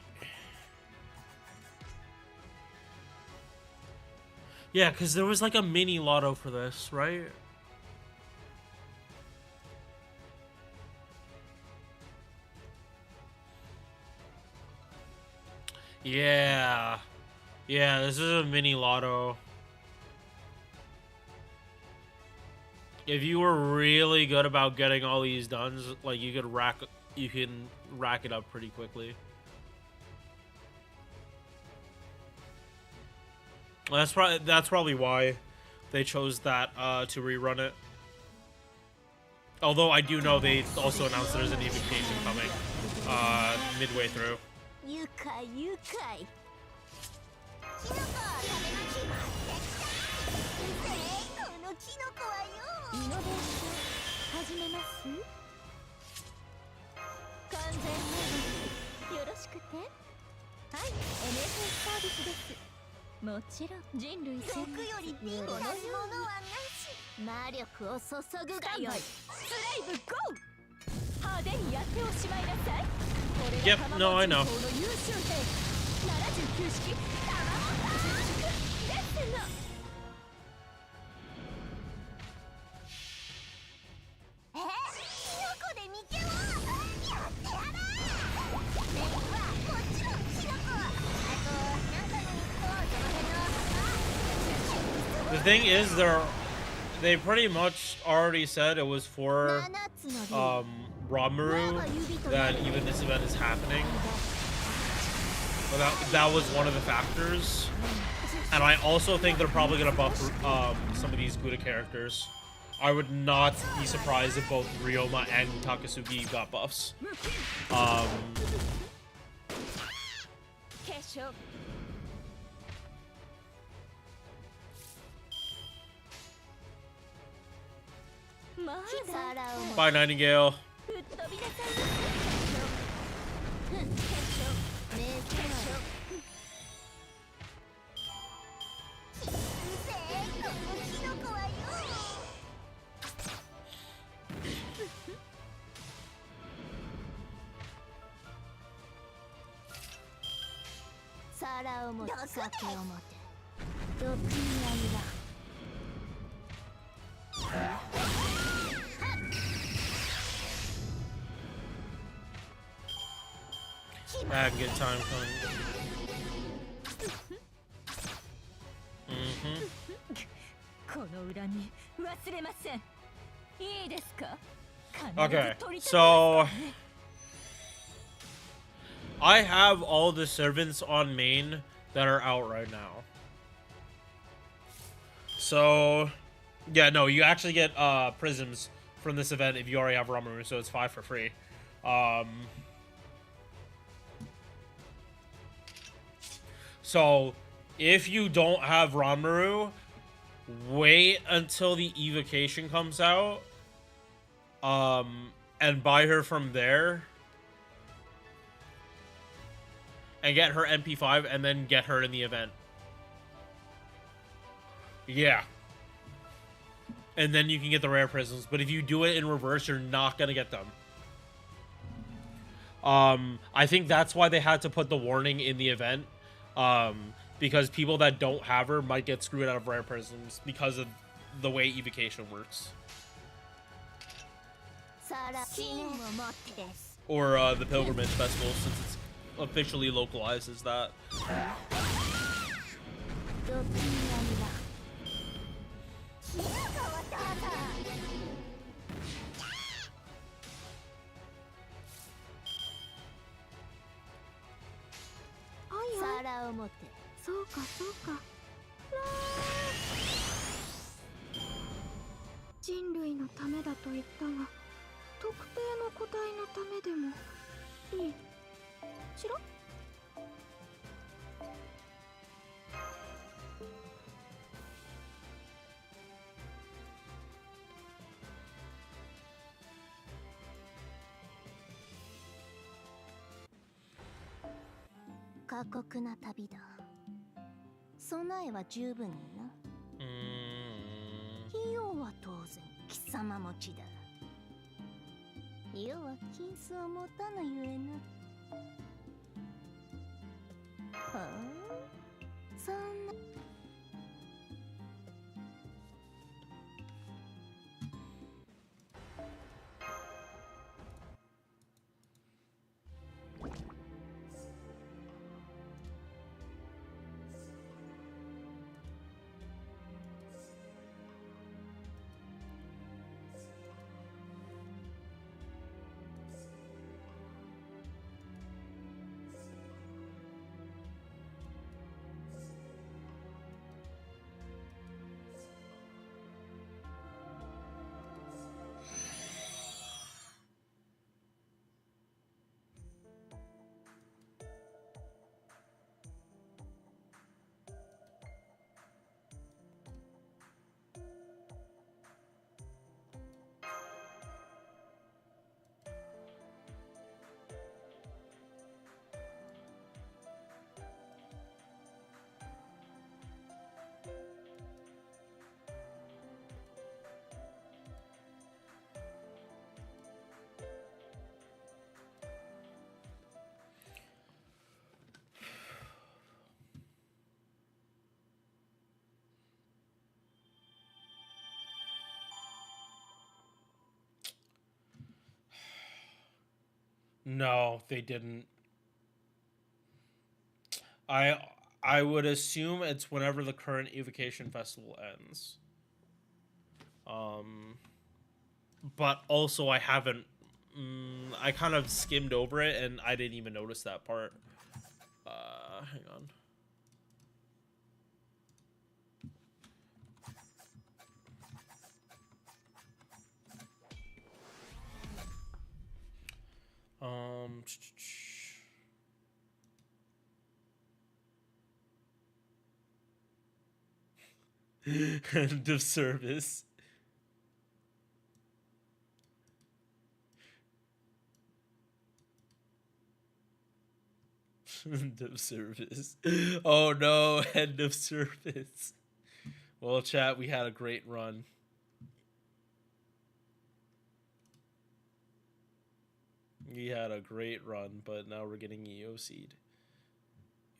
Yeah, cuz there was like a mini lotto for this, right? Yeah. Yeah, this is a mini lotto. If you were really good about getting all these done, like you can rack it up pretty quickly. That's probably why they chose that to rerun it. Although I do know they also announced there's an evocation coming midway through. イノベーション始めます。完全保護よろしくて。はい、NFS サービスです。もちろん人類戦毒よりビンゴなものはなし。魔力を注ぐがよい。スレイブゴー。派手にやっておしまいなさい。これが Yep, no, I know. 79式タマモンですの。 The thing is, they pretty much already said it was for Ronmaru that even this event is happening. But that was one of the factors. And I also think they're probably gonna buff some of these Gouda characters. I would not be surprised if both Ryoma and Takasugi got buffs. Bye, Nightingale. I can get time coming. Okay, so I have all the servants on main that are out right now. So, yeah, no, you actually get prisms from this event if you already have Ranmaru, so it's 5 for free. So, if you don't have Ranmaru, wait until the evocation comes out, and buy her from there, and get her MP5, and then get her in the event. Yeah. And then you can get the rare prisms. But if you do it in reverse, you're not gonna get them. I think that's why they had to put the warning in the event. Because people that don't have her might get screwed out of rare prisms because of the way evocation works. Or the Pilgrimage Festival, since it's officially localized as that. No, they didn't. I would assume it's whenever the current evocation festival ends. But also I haven't. I kind of skimmed over it and I didn't even notice that part. Hang on. End of service. End of service. Oh no, end of service. Well, chat, we had a great run. We had a great run, but now we're getting EOC'd.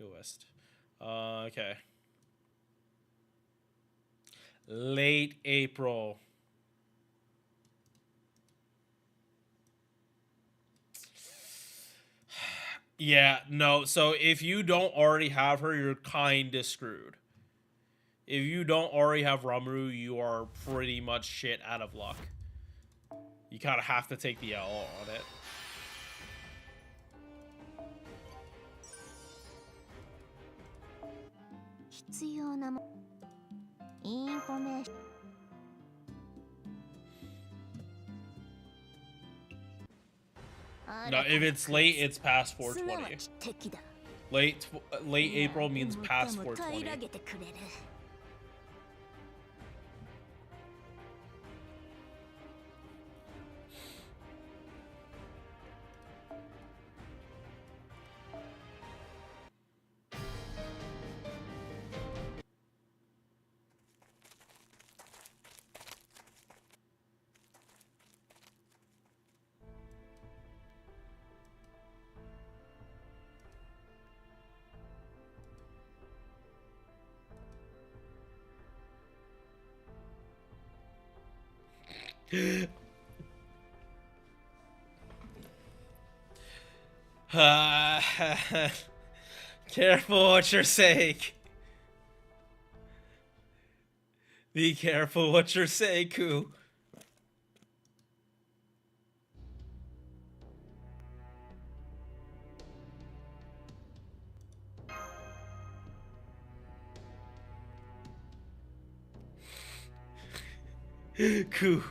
EOS'd. Okay. Late April. Yeah, no. So if you don't already have her, you're kind of screwed. If you don't already have Rimuru, you are pretty much shit out of luck. You kind of have to take the L on it. 必要なもインフォメーション No, if it's late, it's past 420. 敵だ Late April means past 420. 平げてくれる Careful what you're saying. Be careful what you're saying, Ku. Ku.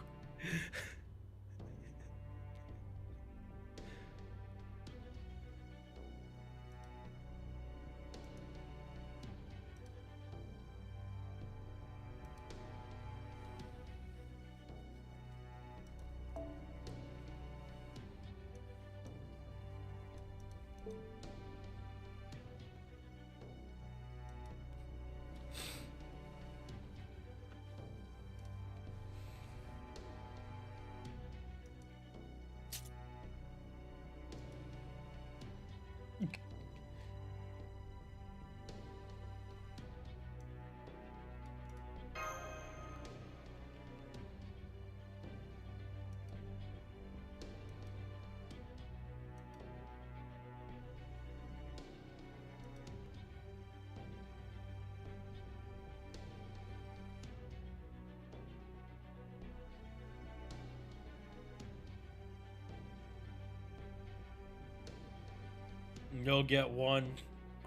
You'll get one.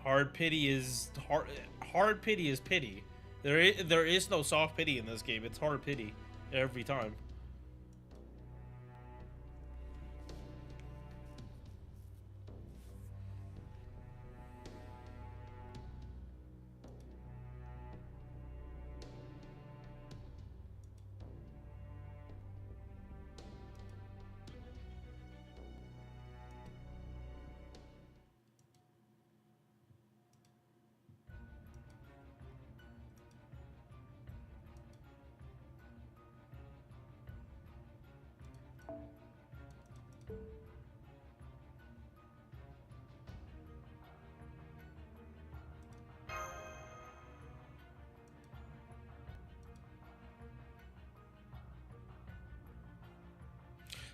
Hard pity is hard pity is pity. There is no soft pity in this game. It's hard pity every time.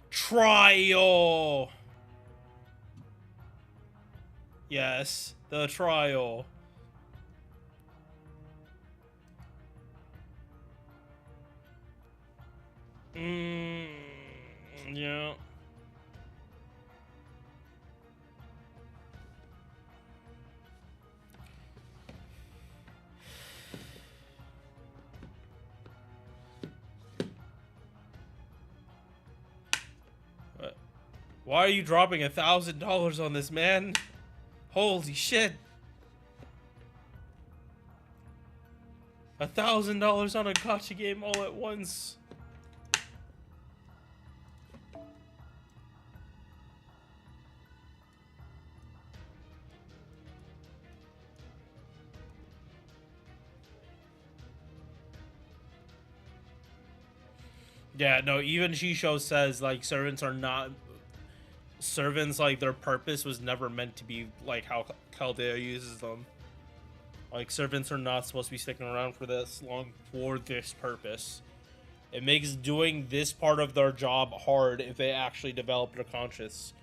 Trial. Yes, the trial. Yeah. Why are you dropping $1,000 on this, man? Holy shit. $1,000 on a gacha game all at once. Yeah, no, even Shisho says, like, servants, like, their purpose was never meant to be, like, how Chaldea uses them. Like, servants are not supposed to be sticking around for this long for this purpose. It makes doing this part of their job hard if they actually develop their conscience.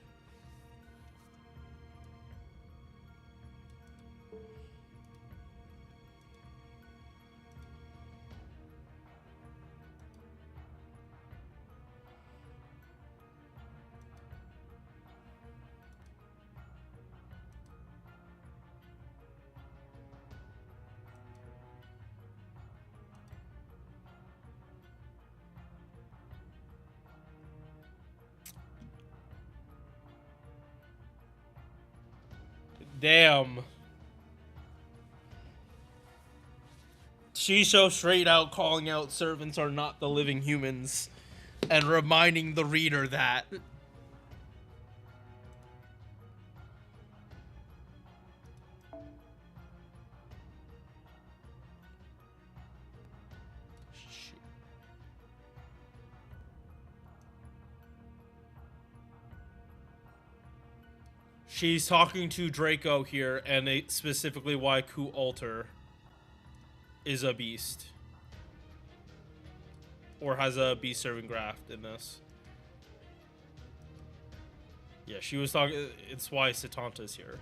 Damn. She's so straight out calling out servants are not the living humans and reminding the reader that. She's talking to Draco here, and specifically why Ku Alter is a beast. Or has a beast serving graft in this. Yeah, she was talking. It's why Satanta's here.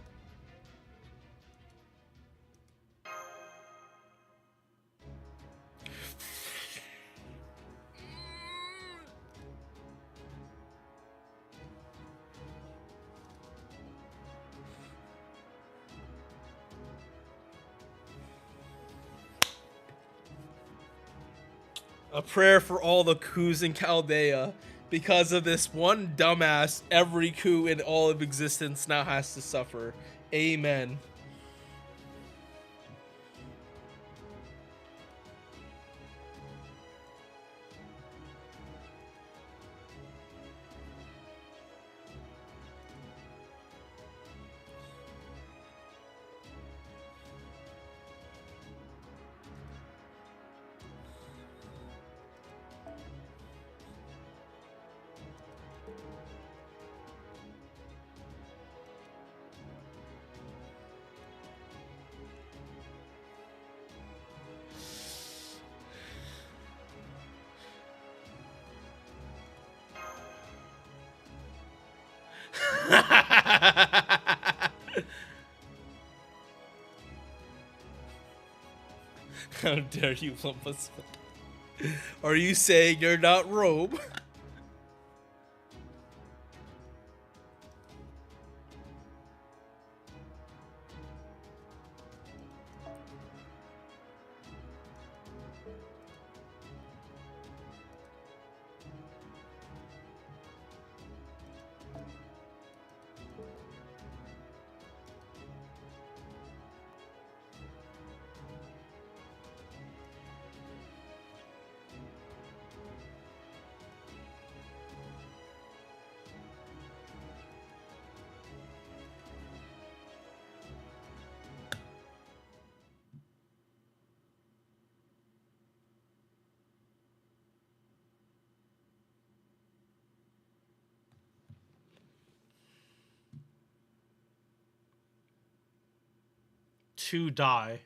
A prayer for all the coups in Chaldea. Because of this one dumbass, every coup in all of existence now has to suffer. Amen. How dare you lump us? Are you saying you're not Rome? To die.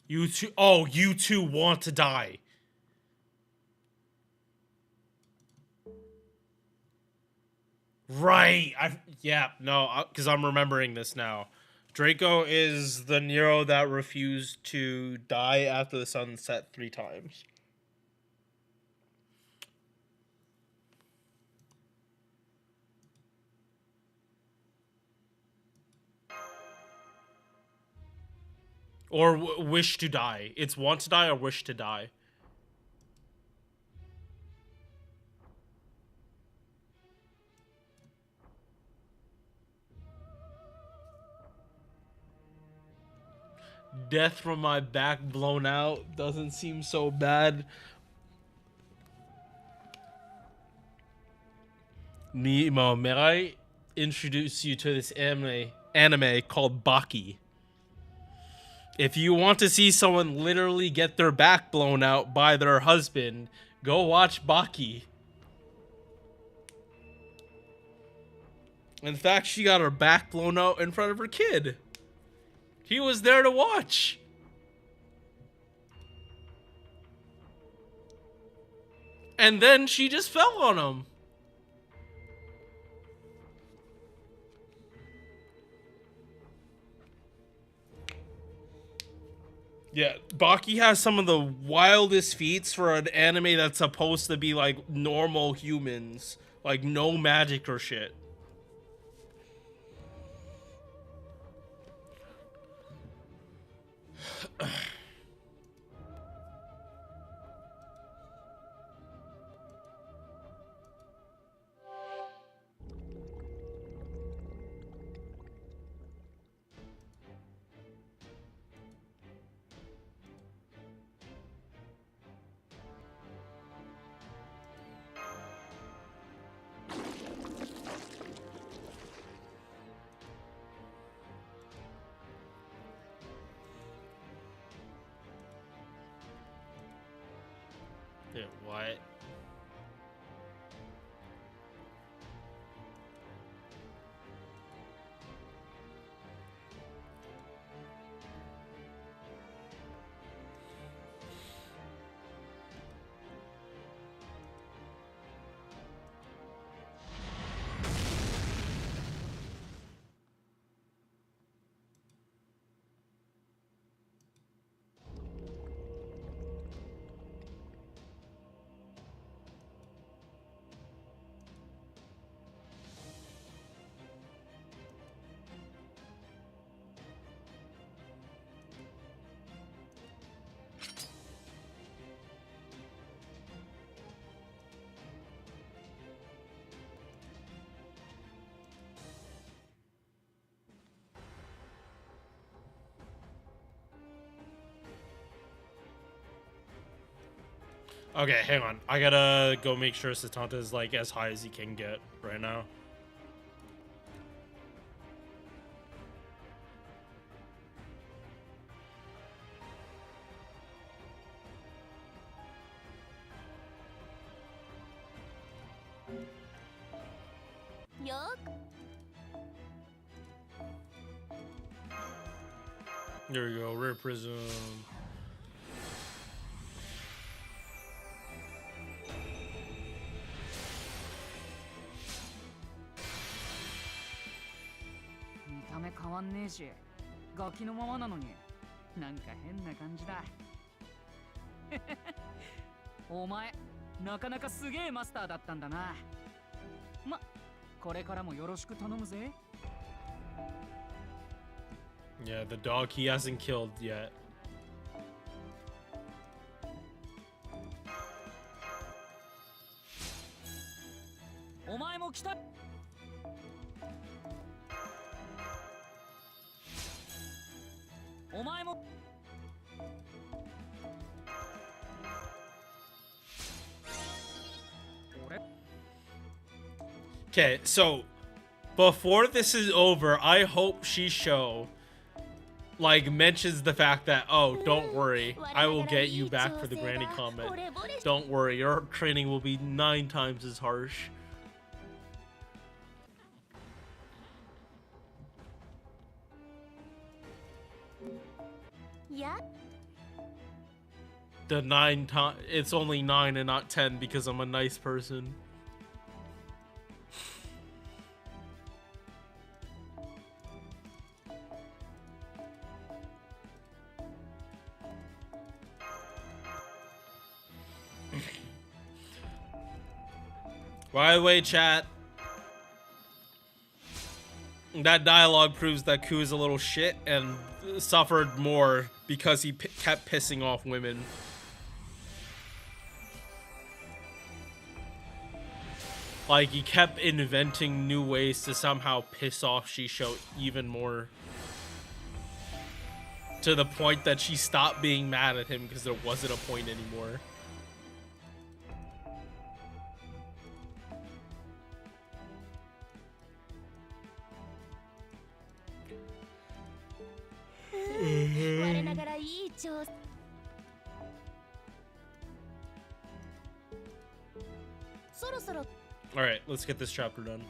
You two. Oh, you two want to die. Right. Yeah. No. Because I'm remembering this now. Draco is the Nero that refused to die after the sun set 3 times. Or wish to die. It's want to die or wish to die. Death from my back blown out doesn't seem so bad. Nemo, may I introduce you to this anime called Baki? If you want to see someone literally get their back blown out by their husband, go watch Baki. In fact, she got her back blown out in front of her kid. He was there to watch. And then she just fell on him. Yeah, Baki has some of the wildest feats for an anime that's supposed to be like normal humans. Like no magic or shit. Yeah, what? Okay, hang on. I gotta go make sure Satanta is like as high as he can get right now. There we go, rare prism. Yeah, the dog he hasn't killed yet. Okay, so before this is over, I hope Shisho like mentions the fact that, oh, don't worry, I will get you back for the granny comment. Don't worry, your training will be 9 times as harsh. Yeah. The 9 times, it's only 9 and not 10 because I'm a nice person. By the way, chat, that dialogue proves that Ku is a little shit and suffered more because he kept pissing off women. Like, he kept inventing new ways to somehow piss off Shisho even more. To the point that she stopped being mad at him because there wasn't a point anymore. Alright, let's get this chapter done.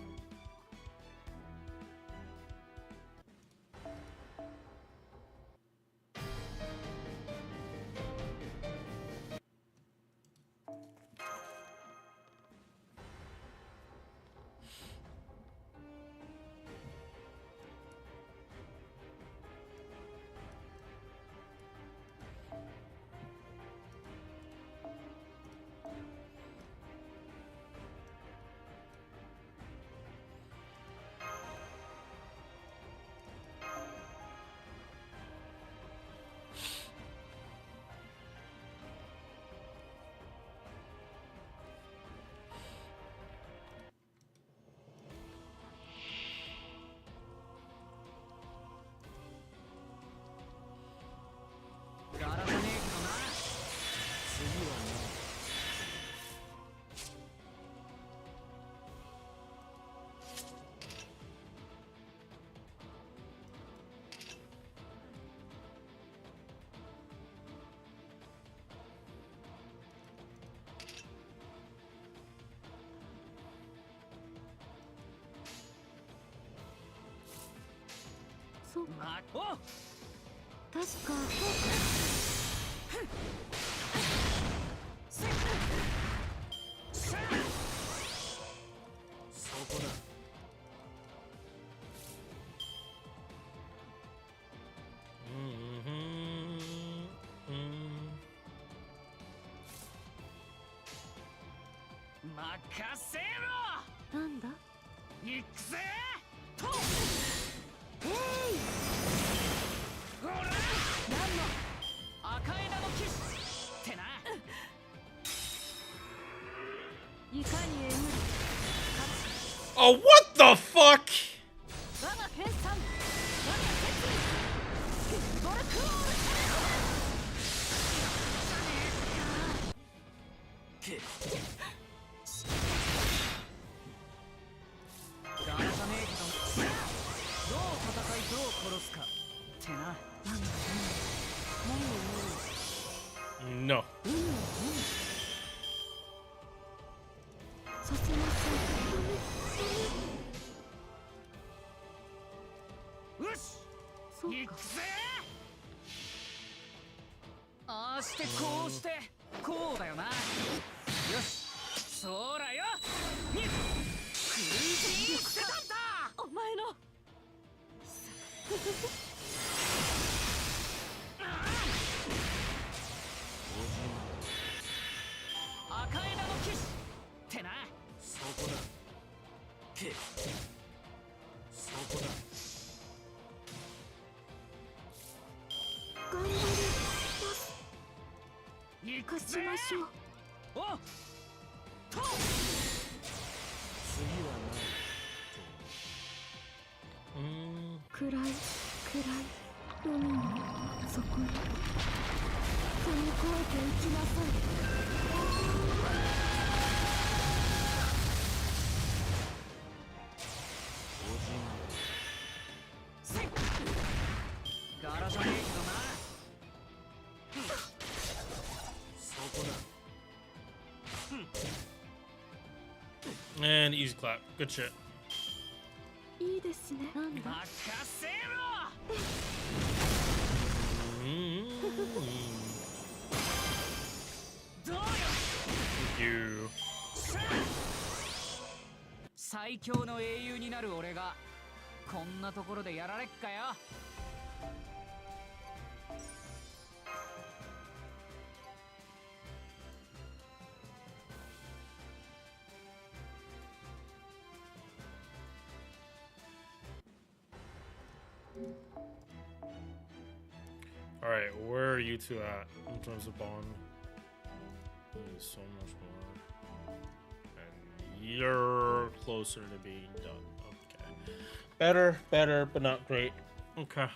そうまお確かそうせっしゃそこだ任せろなんだ行くぜとえいほら何の赤枝の騎士ってないかにえぐる Oh, what the fuck? 我が編纂我が決意ボルクオールガラサメーキのどう戦いどう殺すかってな No. させませんよしそうか行くぜああしてこうしてこうだよなよしそらよにクルージーしてたんだお前の赤枝の騎士ってなそこだけそこだ頑張ります行く勝ちぜましょうおっと暗い暗い海の底に飛び越えていきなさいせっガラじゃねえけどなそこだ And easy clap. Good shit. いいですねなんだ任せろ どうよ You. 最強の英雄になる俺がこんなところでやられっかよ Alright, where are you two at in terms of bond? There's so much more. And you're closer to being done. Okay. Better, but not great. Okay.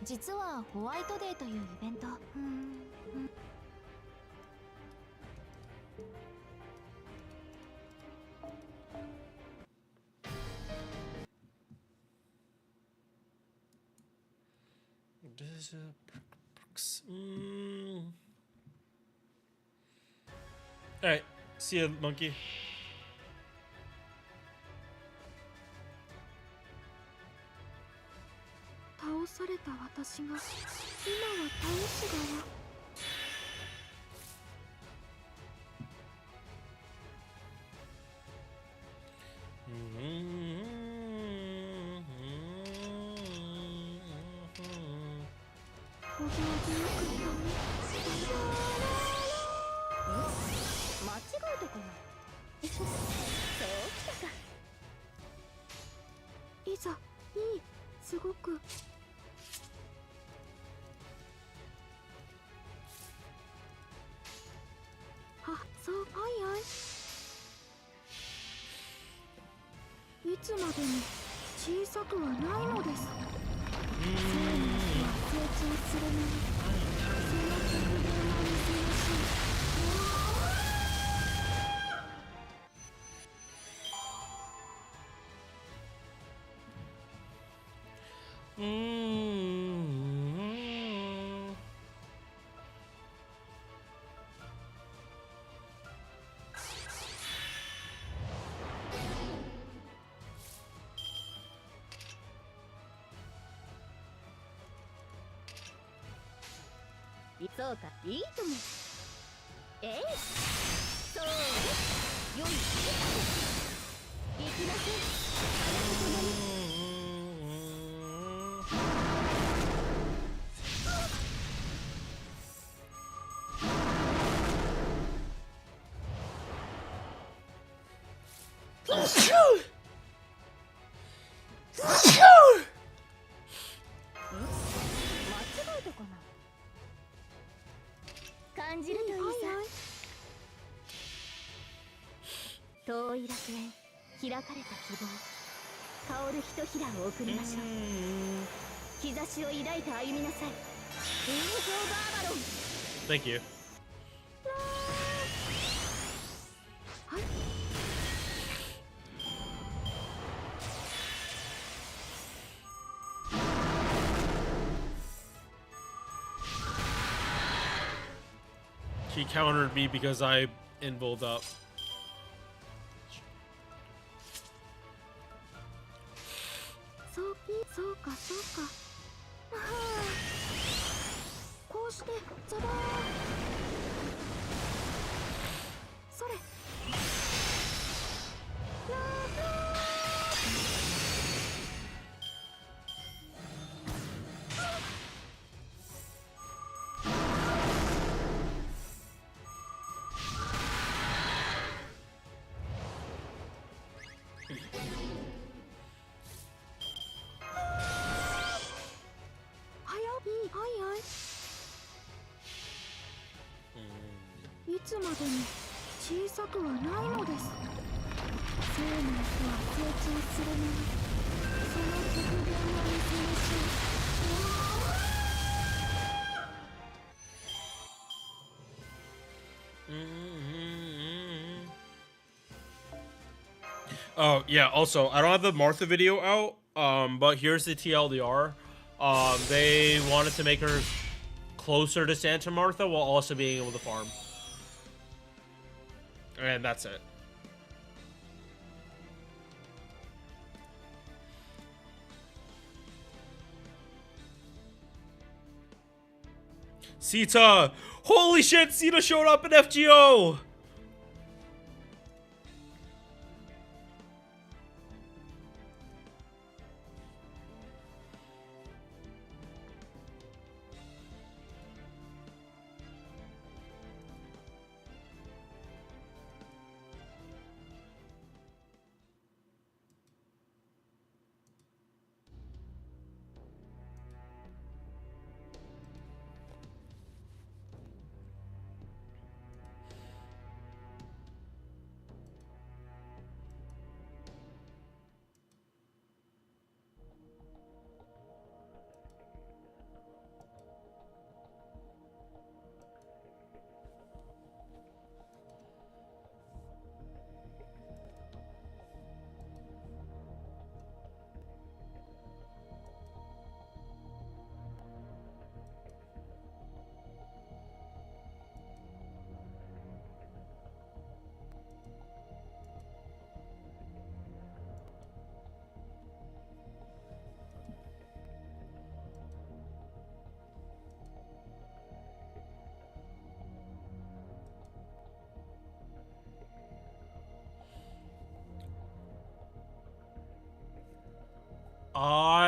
実はホワイトデーというイベント。Alright, see ya, monkey. 倒された私が今は倒す側。お行儀よく間違えたかな。そうきたか。いざいい、すごく。あ、そう、はいはい。いつまでも小さくはないのです。生の木は成長するのに、その直前は見せましょう。そうか、いいとも。えい、そうね、よい、行きなさい。感じるといいさ。遠い楽園、開かれた希望、香るひとひらを送りましょう。兆しを抱いて歩みなさい。インフォバーバロン。 Thank you. はい。She countered me because I involved up. そうかそうか。こうしてザバーン。それ。いつまでも小さくはないのです。生の木は成長するのに、その直前は見せましょう。Oh yeah, also I don't have the Martha video out, but here's the TLDR. They wanted to make her closer to Santa Martha while also being able to farm. And that's it. Sita! Holy shit, Sita showed up in FGO!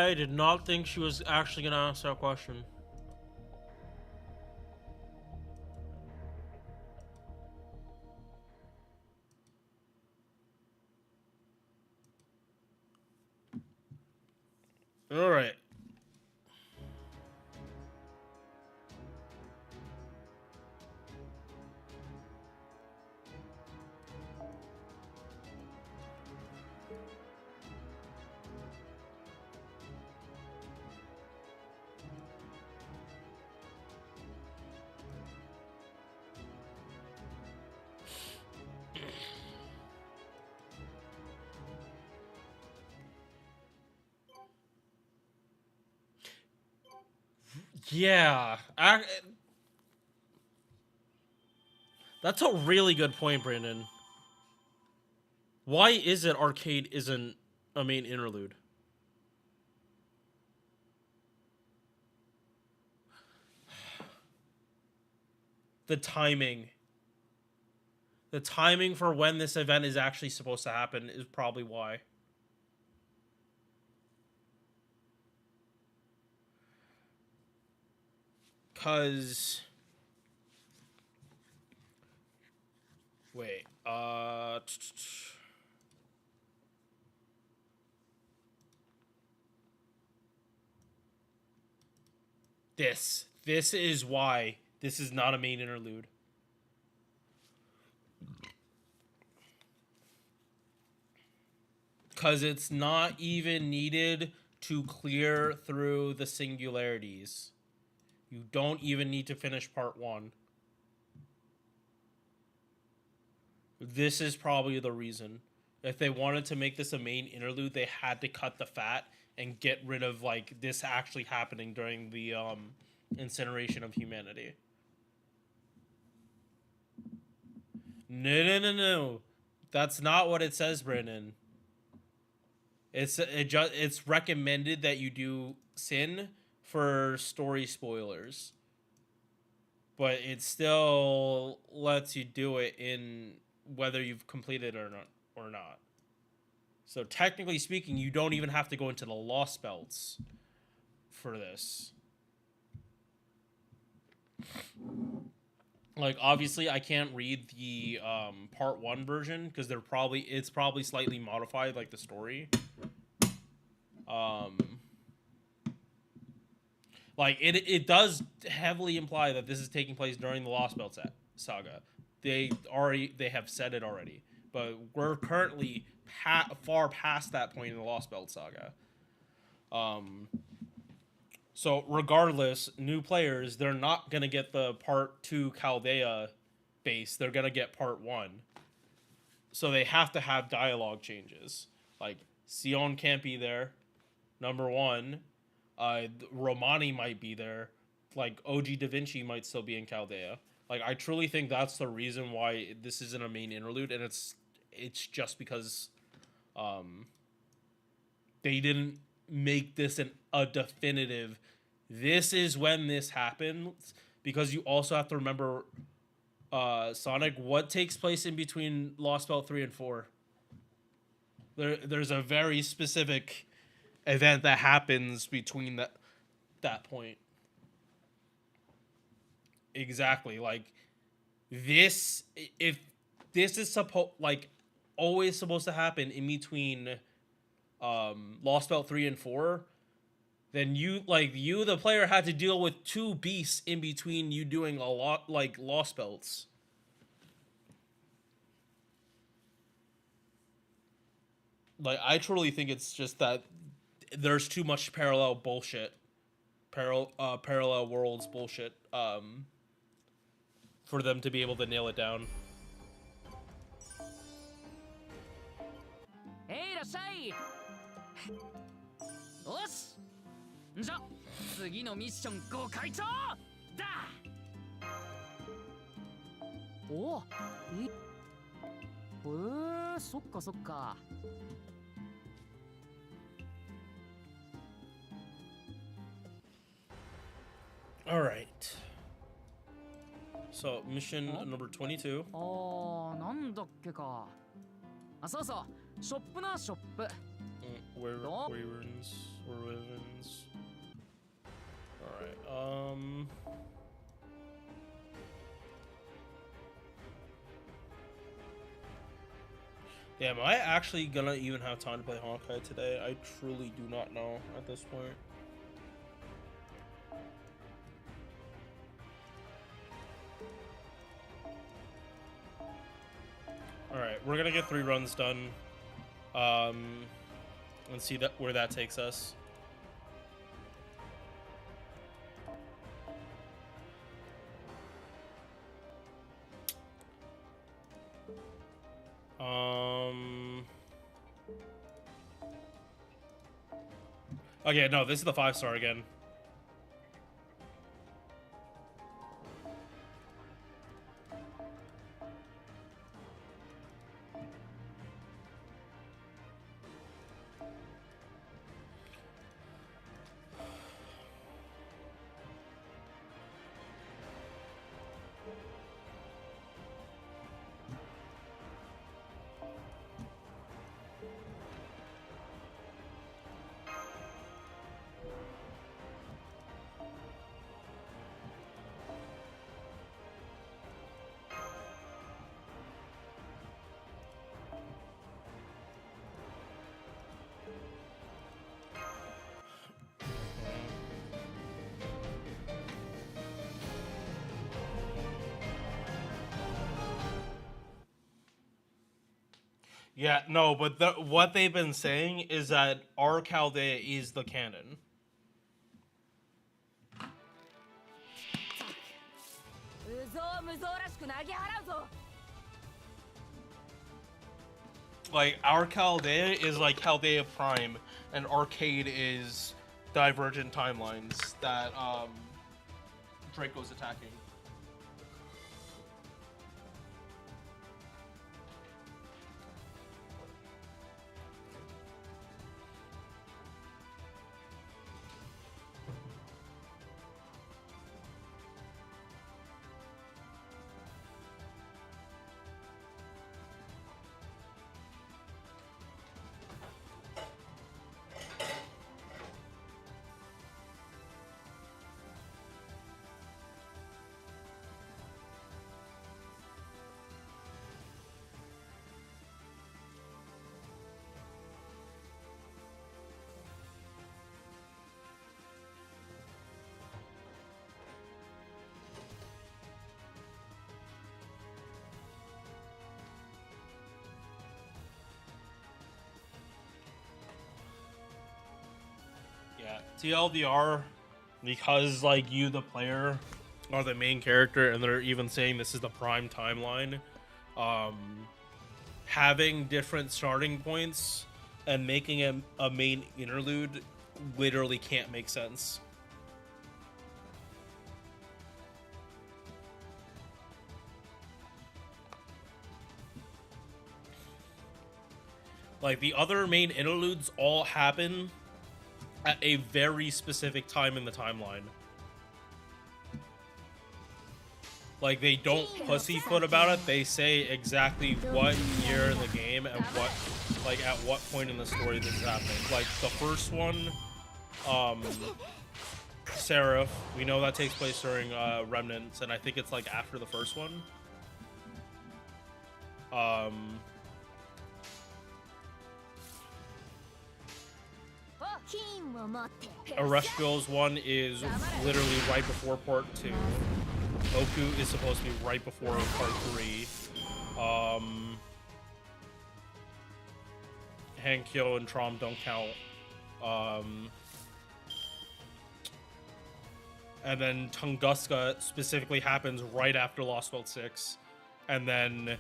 I did not think she was actually gonna ask that question. All right. Yeah, that's a really good point, Brandon. Why is it Arcade isn't a main interlude? The timing. The timing for when this event is actually supposed to happen is probably why. Cause wait, this is why this is not a main interlude. Cause it's not even needed to clear through the singularities. You don't even need to finish part 1. This is probably the reason. If they wanted to make this a main interlude, they had to cut the fat and get rid of, like, this actually happening during the incineration of humanity. No. That's not what it says, Brandon. It's recommended that you do sin for story spoilers, but it still lets you do it in whether you've completed it or not. So technically speaking, you don't even have to go into the Lost Belts for this. Like, obviously I can't read the part 1 version because it's probably slightly modified, like the story. Like, it does heavily imply that this is taking place during the Lost Belt saga. They have said it already, but we're currently far past that point in the Lost Belt saga. So regardless, new players, they're not gonna get the part 2 Chaldea base. They're gonna get part 1. So they have to have dialogue changes. Like, Sion can't be there. Number 1. Romani might be there. Like, OG Da Vinci might still be in Chaldea. Like, I truly think that's the reason why this isn't a main interlude, and it's just because they didn't make this a definitive, this is when this happens, because you also have to remember, Sonic, what takes place in between Lost Belt 3 and 4? There's a very specific event that happens between that point. Exactly. Like, this, if this is always supposed to happen in between Lost Belt 3 and 4, then you the player had to deal with 2 beasts in between you doing a lot, like, Lost Belts. Like, I truly think it's just that there's too much parallel bullshit, parallel worlds bullshit, for them to be able to nail it down. Hey, いらっしゃい。よし。じゃ、次のミッションご開帳だ。お、そっかそっか。All right. So, mission number 22. なんだっけか。あ、そうそう。ショップな、ショップ。Wyverns or Wyverns. Alright, yeah, am I actually gonna even have time to play Honkai today? I truly do not know at this point. Alright, we're gonna get 3 runs done. And see where that takes us. Okay, no, this is the 5-star again. Yeah, no, but what they've been saying is that our Chaldea is the canon. Like, our Chaldea is like Chaldea Prime, and Arcade is Divergent Timelines that Draco's attacking. Yeah, TLDR, because like you, the player, are the main character, and they're even saying this is the prime timeline. Having different starting points and making a main interlude literally can't make sense. Like, the other main interludes all happen at a very specific time in the timeline. Like, they don't pussyfoot about it. They say exactly what year in the game and what, like, at what point in the story this is happening. Like, the first one, Seraph, we know that takes place during Remnants, and I think it's, like, after the first one. Ereshkigal's one is literally right before part 2. Oku is supposed to be right before part 3. Hankyo and Trom don't count. And then Tunguska specifically happens right after Lost World 6. And then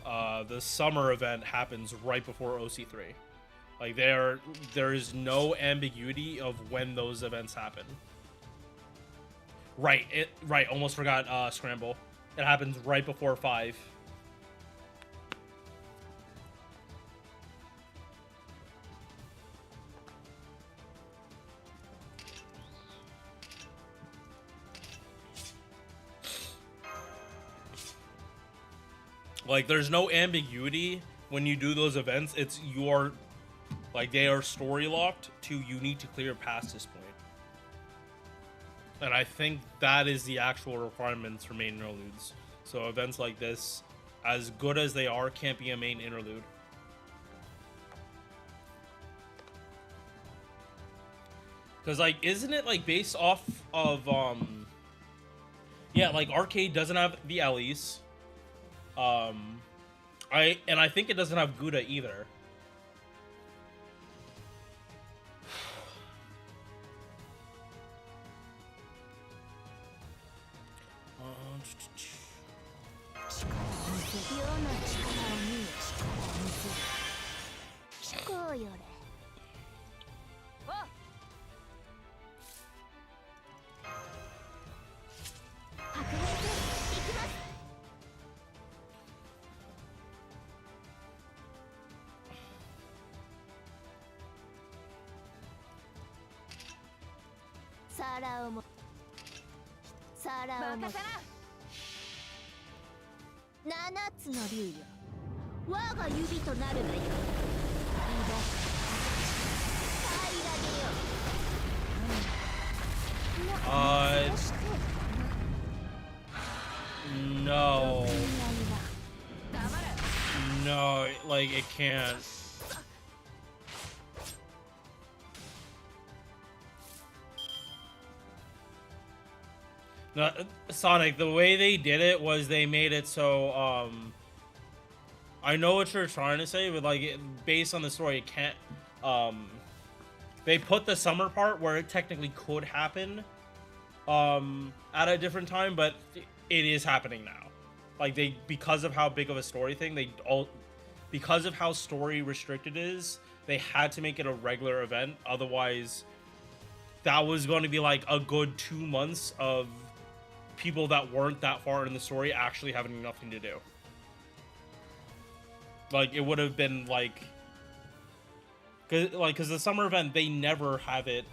the summer event happens right before OC3. Like, there is no ambiguity of when those events happen. Right, almost forgot Scramble. It happens right before 5. Like, there's no ambiguity when you do those events. It's your Like, they are story locked to you need to clear past this point. And I think that is the actual requirements for main interludes. So events like this, as good as they are, can't be a main interlude. Because, like, isn't it, like, based off of, yeah, like, Arcade doesn't have the Ellie's. I think it doesn't have Gouda either. No. No, like, it can't. No, Sonic, the way they did it was they made it so, I know what you're trying to say, but, like, based on the story, it can't, they put the summer part where it technically could happen, at a different time, but it is happening now. Like, because of how big of a story thing, because of how story restricted it is, they had to make it a regular event. Otherwise, that was going to be, like, a good 2 months of people that weren't that far in the story actually having nothing to do. Like, it would have been, like... Because the summer event, they never have it,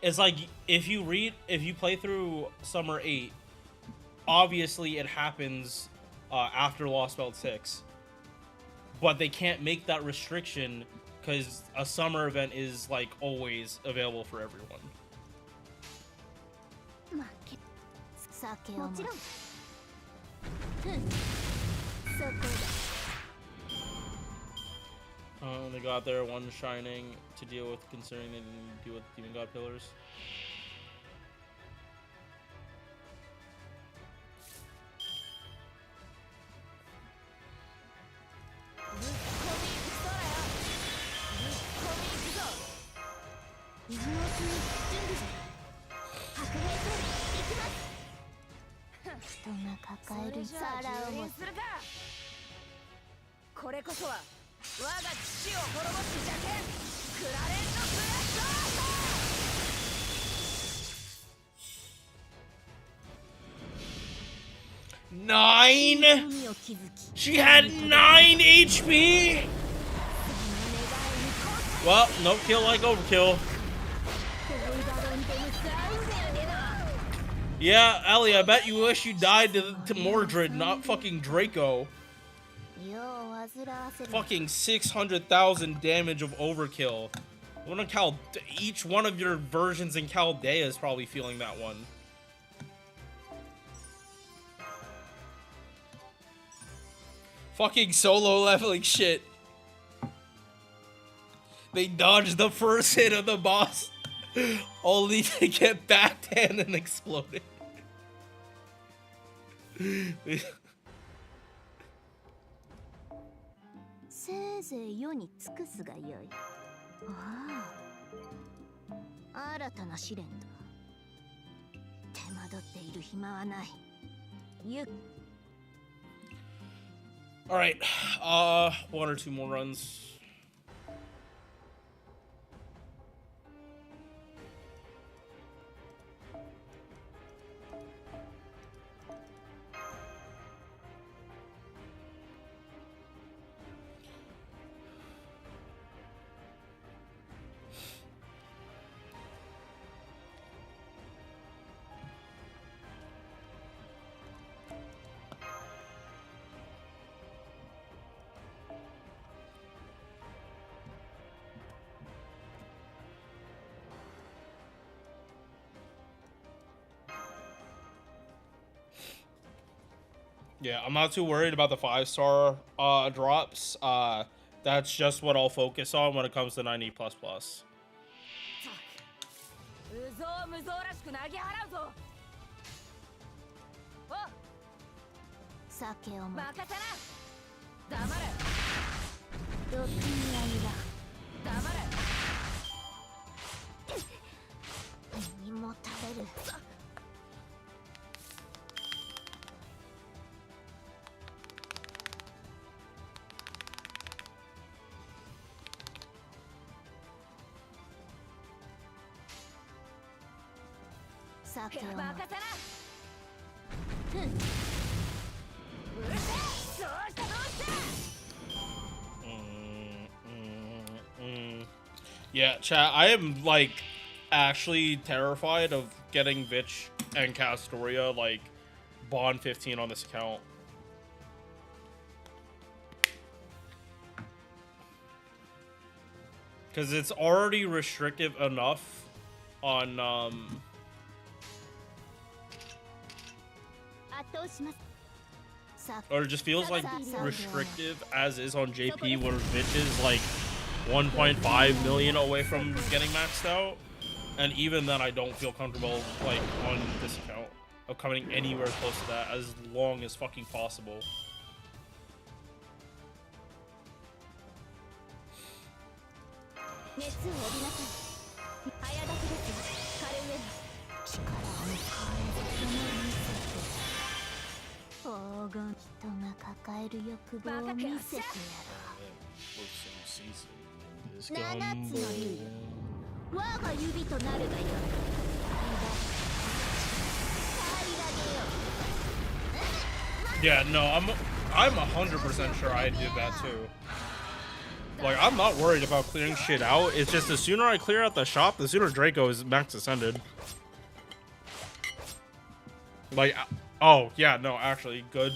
It's like, if you play through Summer 8, obviously it happens after Lost Belt 6. But they can't make that restriction because a summer event is, like, always available for everyone. They got their one shining to deal with, considering they didn't deal with Demon God Pillars. Nine? She had 9 HP? Well, no kill like overkill. Yeah, Ellie, I bet you wish you died to Mordred, not fucking Draco. Fucking 600,000 damage of overkill. Each one of your versions in Chaldea is probably feeling that one. Fucking solo leveling shit. They dodged the first hit of the boss, only to get backhand and exploded. All right, 1 or 2 more runs. Yeah, I'm not too worried about the 5-star drops. That's just what I'll focus on when it comes to 90++. うぞうむぞうらしく投げ払うぞ。お酒を任せな。黙れ。毒味合いだ。黙れ。身にもたれる。酒を任せな。うるせえ。どうしたどうした。Yeah, chat, I am, like, actually terrified of getting Vitch and Castoria, like, Bond 15 on this account. Because it's already restrictive enough on, or it just feels like restrictive as is on JP, where Vitch is, like, 1.5 million away from getting maxed out, and even then I don't feel comfortable, like, on this account of coming anywhere close to that as long as fucking possible. Yeah, no, I'm 100% sure I did that too. Like, I'm not worried about clearing shit out. It's just the sooner I clear out the shop, the sooner Draco is max ascended. Like, oh yeah, no, actually, good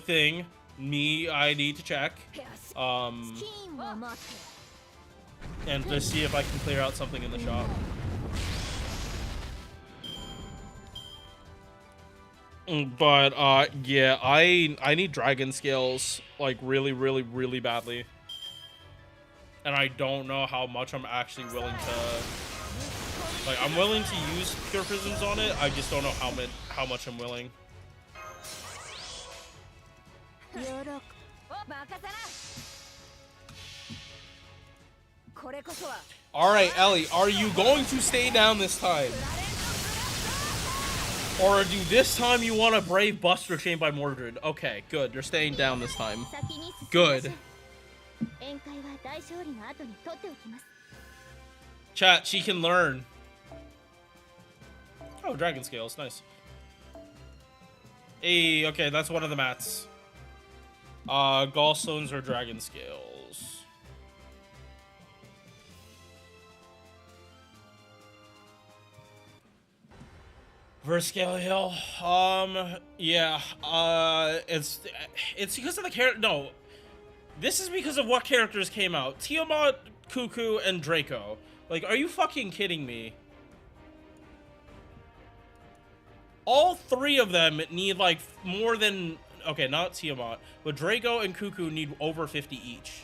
thing. I need to check. And to see if I can clear out something in the shop. But yeah, I need dragon scales, like, really badly. And I don't know how much I'm actually willing to, like, I'm willing to use pure prisms on it. I just don't know how much I'm willing. Alright, Ellie, are you going to stay down this time? Or do this time you want to brave Buster Chain by Mordred? Okay, good. You're staying down this time. Good. Chat, she can learn. Oh, dragon scales. Nice. Hey, okay, that's one of the mats. Gallstones or dragon scales. Verscale Hill. Yeah. It's because of the character. No, this is because of what characters came out: Tiamat, Cuckoo, and Draco. Like, are you fucking kidding me? All three of them need, like, more than... Okay, not Tiamat, but Draco and Cuckoo need over 50 each.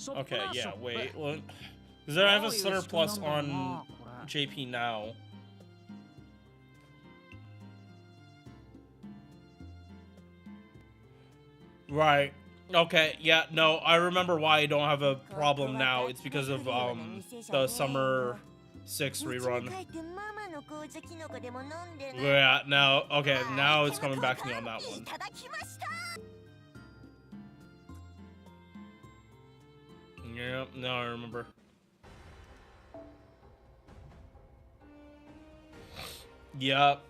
Okay, yeah, wait. Because I have a surplus on JP now. Right. Okay, yeah, no, I remember why I don't have a problem now. It's because of the Summer 6 rerun. Yeah, now, okay, now it's coming back to me on that one. Yeah, now I remember. Yep.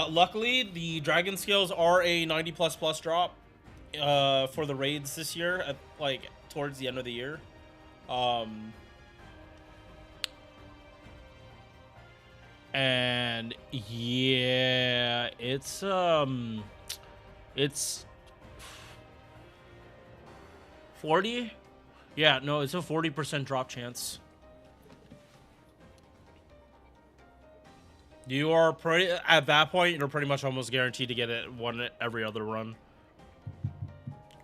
Luckily, the dragon scales are a 90++ drop for the raids this year, at, like, towards the end of the year. And yeah, it's It's 40? Yeah, no, it's a 40% drop chance. You are pretty, at that point, you're pretty much almost guaranteed to get it one every other run.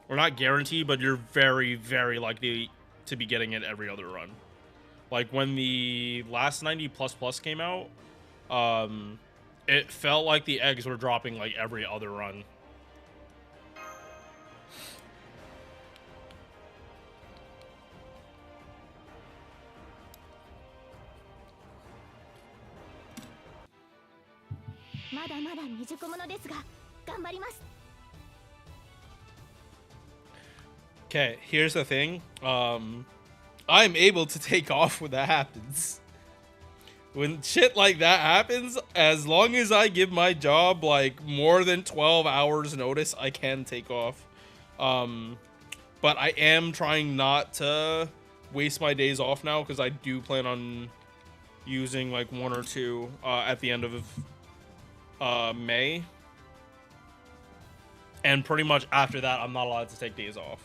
Or not guaranteed, but you're very, very likely to be getting it every other run. Like when the last 90++ came out, it felt like the eggs were dropping like every other run. Okay, here's the thing. I'm able to take off when that happens. When shit like that happens, as long as I give my job like more than 12 hours notice, I can take off. But I am trying not to waste my days off now because I do plan on using like 1 or 2 at the end of May. And pretty much after that, I'm not allowed to take days off.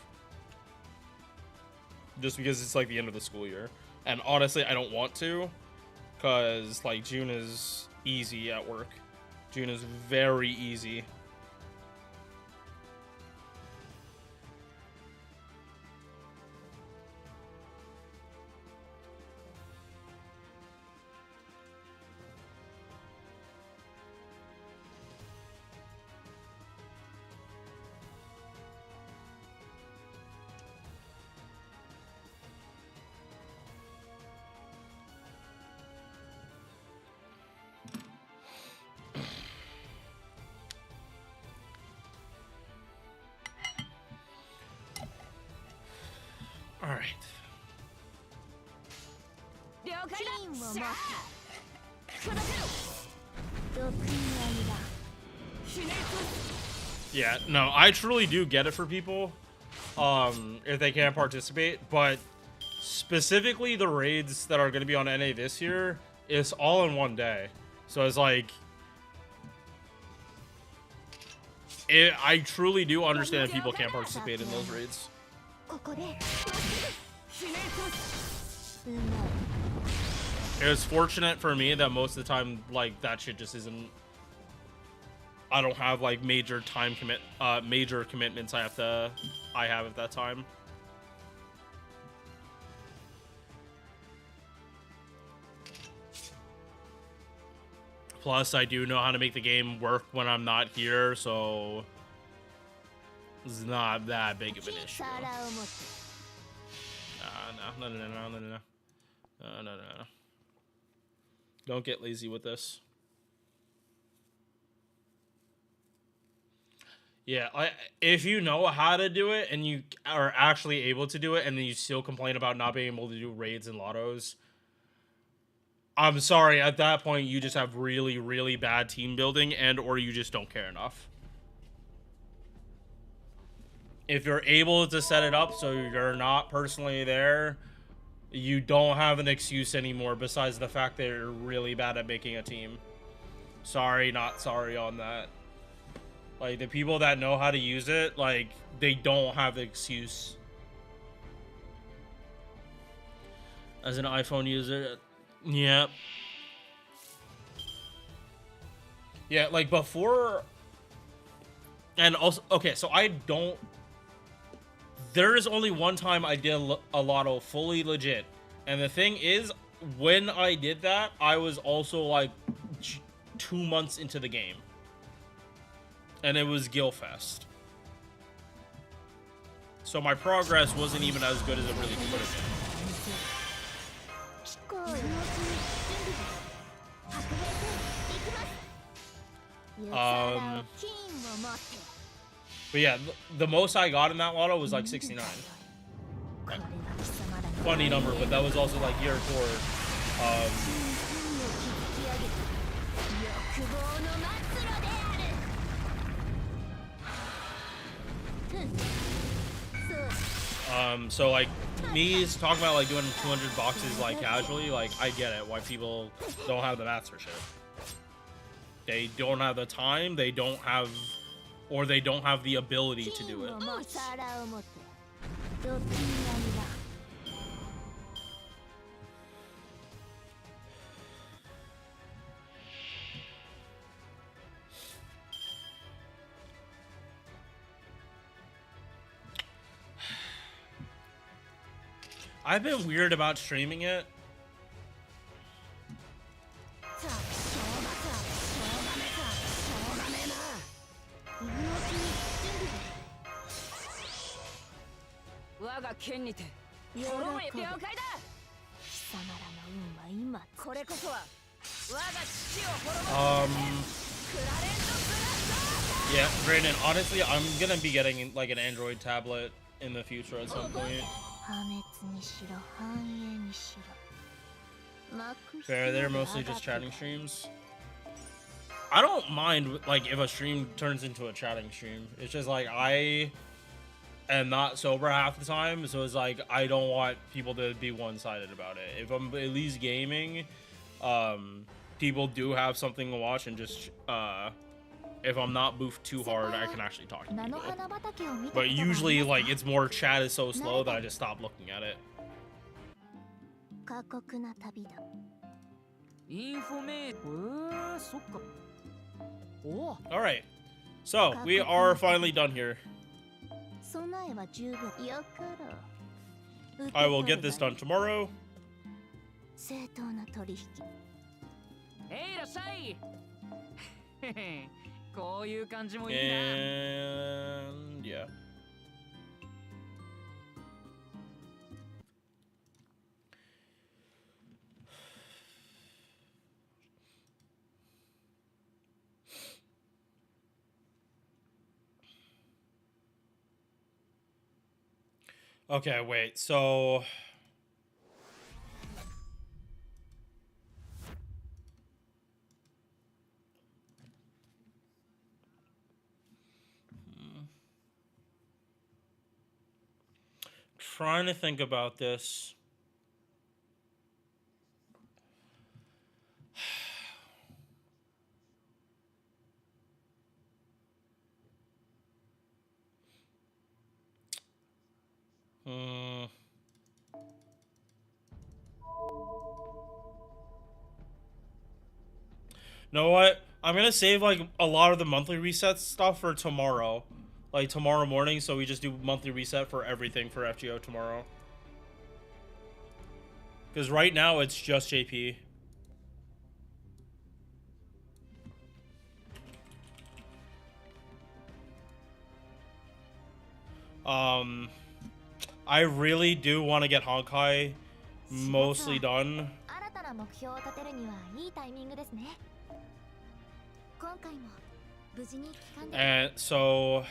Just because it's like the end of the school year. And honestly, I don't want to. Because like June is easy at work. June is very easy. All right. Yeah, no, I truly do get it for people if they can't participate, but specifically the raids that are going to be on NA this year is all in one day. So it's like I truly do understand if people can't participate in those raids. It was fortunate for me that most of the time, like, that shit just isn't. I don't have like major commitments I have at that time. Plus, I do know how to make the game work when I'm not here, so it's not that big of an issue. No. Don't get lazy with this. Yeah, if you know how to do it and you are actually able to do it and then you still complain about not being able to do raids and lottos, I'm sorry, at that point you just have really, really bad team building and or you just don't care enough. If you're able to set it up so you're not personally there, you don't have an excuse anymore besides the fact that you're really bad at making a team. Sorry, not sorry on that. Like, the people that know how to use it, like, they don't have the excuse. As an iPhone user, yep. Yeah, like, before... And also, okay, so I don't... There is only one time I did a lotto fully legit. And the thing is, when I did that, I was also, like, 2 months into the game. And it was Gilfest. So my progress wasn't even as good as it really could have been. But yeah, the most I got in that lotto was like 69. Funny number, but that was also like year 4. So like me talking about like doing 200 boxes like casually, like I get it why people don't have the mats for shit. They don't have the time, they don't have or they don't have the ability to do it. I've been weird about streaming it. Yeah, Brandon, honestly, I'm gonna be getting like an Android tablet in the future at some point. Fair, they're mostly just chatting streams. I don't mind like if a stream turns into a chatting stream. It's just like I am not sober half the time, so it's like I don't want people to be one-sided about it. If I'm at least gaming, people do have something to watch, and just if I'm not boofed too hard, I can actually talk to people. But usually, like, it's more chat is so slow that I just stop looking at it. Alright, so we are finally done here. I will get this done tomorrow. And yeah. Okay, wait, so trying to think about this. Know what? I'm gonna save like a lot of the monthly reset stuff for tomorrow. Like tomorrow morning, so we just do monthly reset for everything for FGO tomorrow. Because right now it's just JP. I really do want to get Honkai mostly done. And so,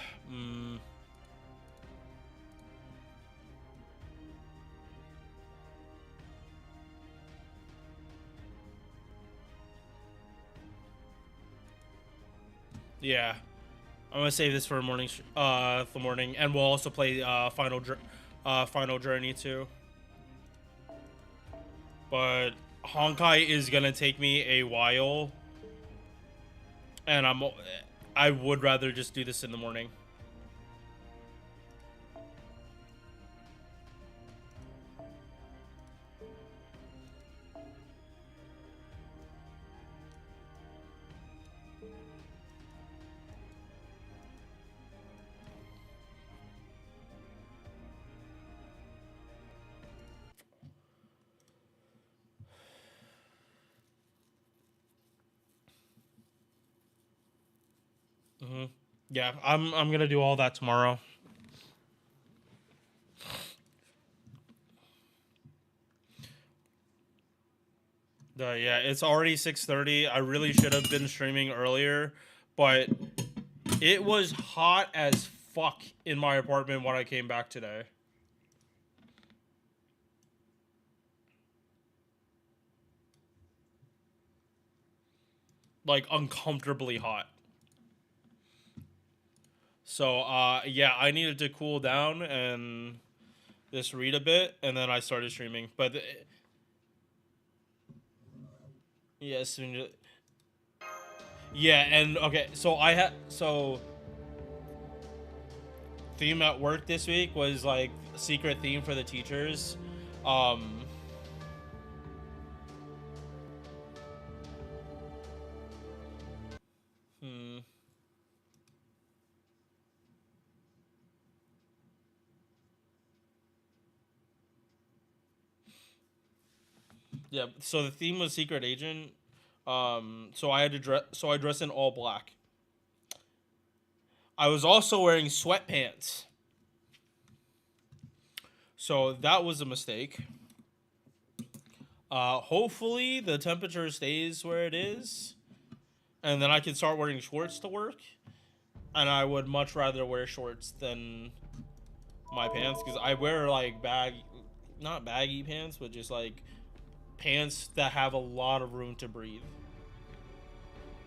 yeah, I'm gonna save this for morning, the morning, and we'll also play Final Journey too. But Honkai is gonna take me a while, and I would rather just do this in the morning. Yeah, I'm gonna do all that tomorrow. Yeah, it's already 6:30. I really should have been streaming earlier, but it was hot as fuck in my apartment when I came back today. Like uncomfortably hot. So, yeah, I needed to cool down and just read a bit, and then I started streaming. But, yes, yeah, and, okay, so theme at work this week was like secret theme for the teachers. Um, hmm. Yeah, so the theme was secret agent. So I had to dress. So I dressed in all black. I was also wearing sweatpants. So that was a mistake. Hopefully the temperature stays where it is, and then I can start wearing shorts to work. And I would much rather wear shorts than my pants because I wear like not baggy pants, but just like pants that have a lot of room to breathe.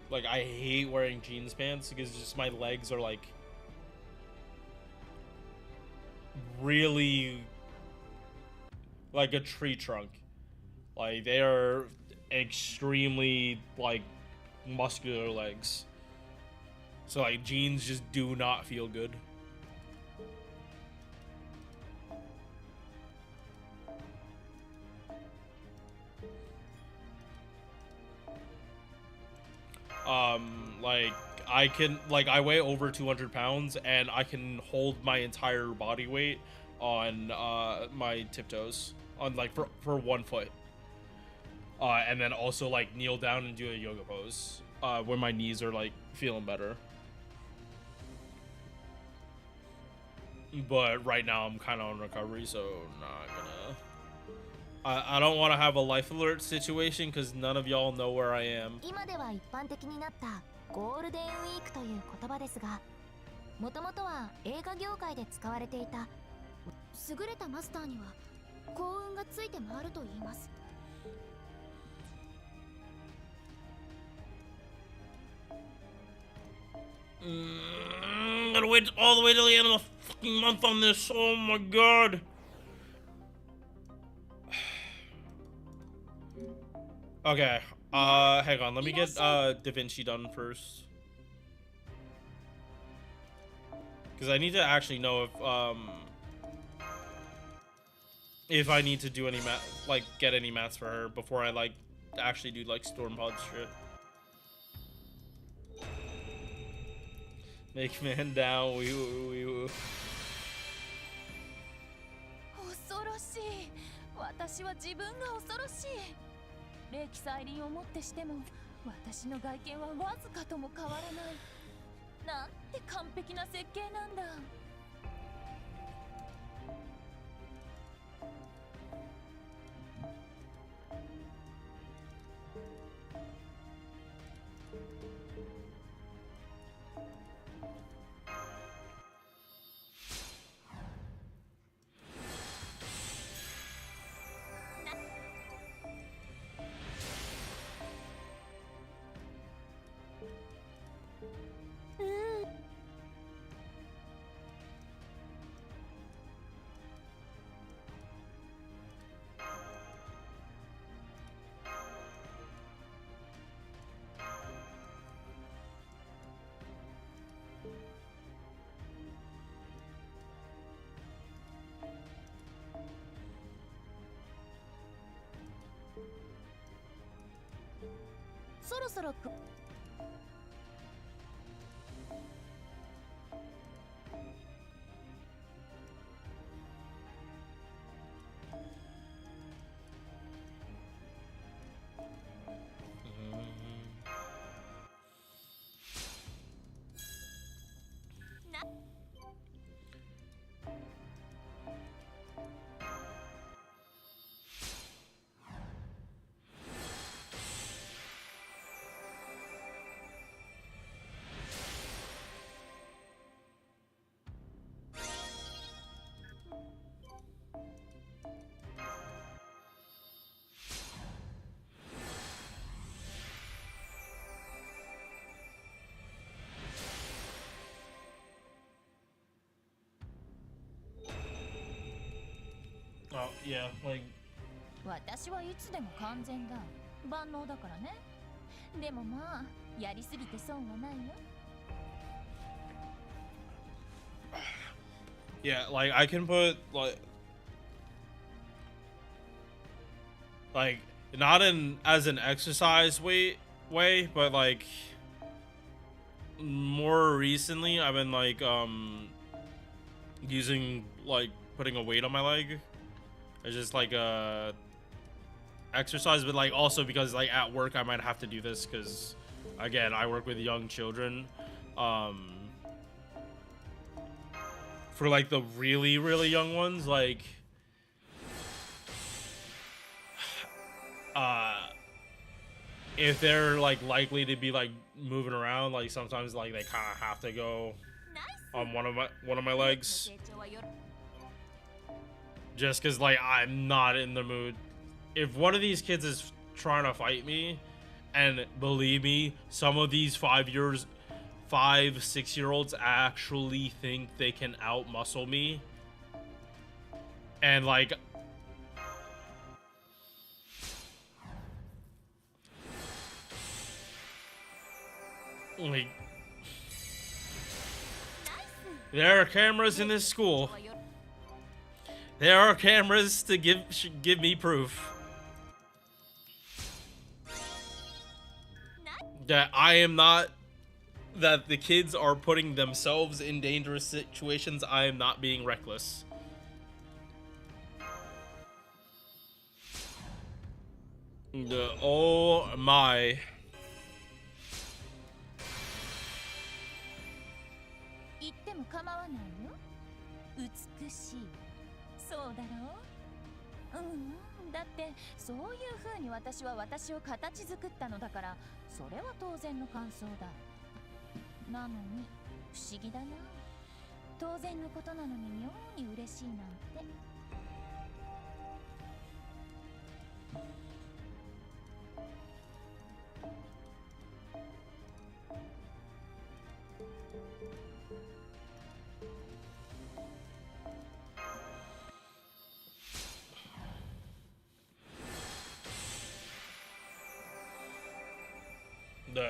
Like I hate wearing jeans pants because just my legs are like really like a tree trunk. Like they are extremely like muscular legs. So like jeans just do not feel good. Like I weigh over 200 pounds and I can hold my entire body weight on my tiptoes on like for 1 foot. And then also like kneel down and do a yoga pose when my knees are like feeling better. But right now I'm kind of on recovery, so not gonna. I don't want to have a life alert situation because none of y'all know where I am. 今では一般的になったゴールデンウィークという言葉ですが、もともとは映画業界で使われていた優れたマスターには幸運がついて回ると言います。Gotta wait all the way till the end of the fucking month on this. Oh my god. Okay. Hang on. Let me get Da Vinci done first. Because I need to actually know if I need to do any get any mats for her before I like actually do like storm pod shit. Make man down, wee woo wee woo. 恐ろしい。私は自分が恐ろしい。霊気再臨をもってしても、私の外見はわずかとも変わらない。なんて完璧な設計なんだ。そろそろOh, yeah, like... 私はいつでも完全だ。万能だからね。でもまあ、やりすぎて損はないよ。Yeah, like I can put like not in as an exercise way, but like more recently I've been like using like putting a weight on my leg. It's just like exercise, but like also because like at work I might have to do this because again I work with young children. For like the really young ones, like if they're like likely to be like moving around, like sometimes like they kind of have to go on one of my legs, just because like I'm not in the mood. If one of these kids is trying to fight me, and believe me, some of these 6-year-olds actually think they can out muscle me, and like there are cameras in this school. There are cameras to give me proof that I am not, that the kids are putting themselves in dangerous situations. I am not being reckless. Oh my. 言っても構わないよ。美しい。そうだろう。だってそういう風に私は私を形作ったのだから、それは当然の感想だ。なのに不思議だな。当然のことなのに妙に嬉しいなんて。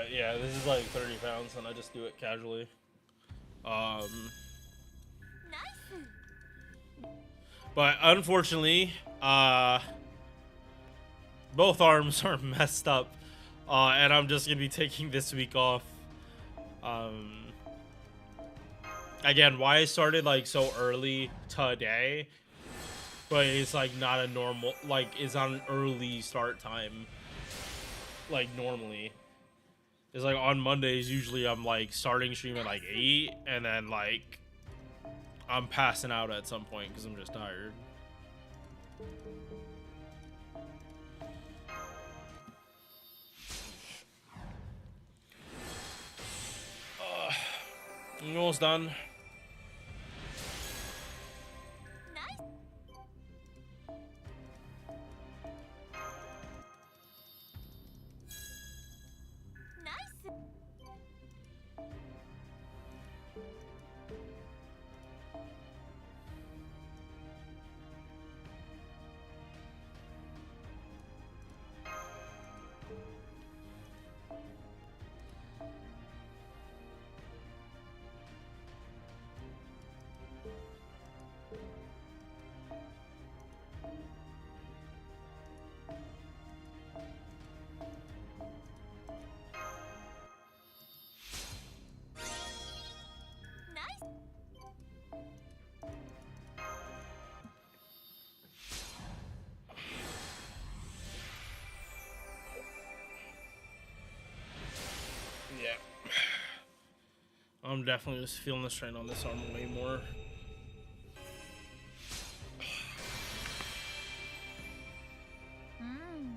Yeah, this is like 30 pounds and I just do it casually. But unfortunately, both arms are messed up, and I'm just gonna be taking this week off. Again, why I started like so early today, but it's like not a normal, like it's not an early start time like normally. It's like on Mondays usually I'm like starting stream at like 8 and then like I'm passing out at some point because I'm just tired. I'm almost done. Yeah. I'm definitely just feeling the strain on this arm way more.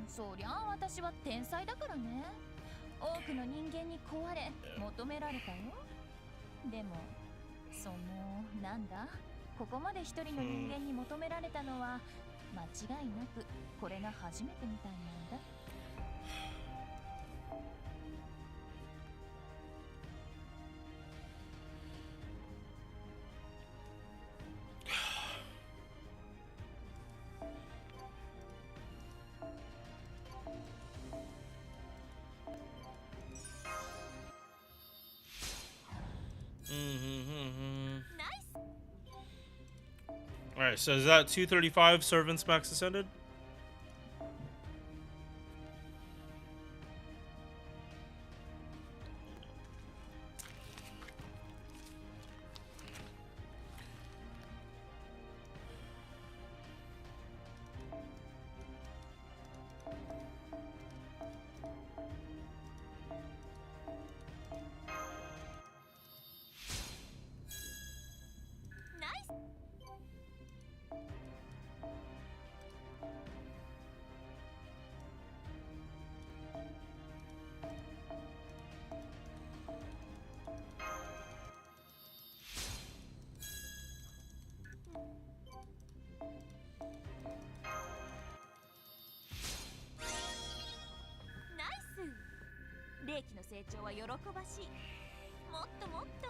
So りゃ私は天才だからね。多くの人間に壊れ求められたよ。でもそのなんだ、ここまで一人の人間に求められたのは間違いなくこれが初めてみたいなんだ。Alright, so is that 235 servants max ascended?ナイス。霊気の成長は喜ばしい。もっともっと。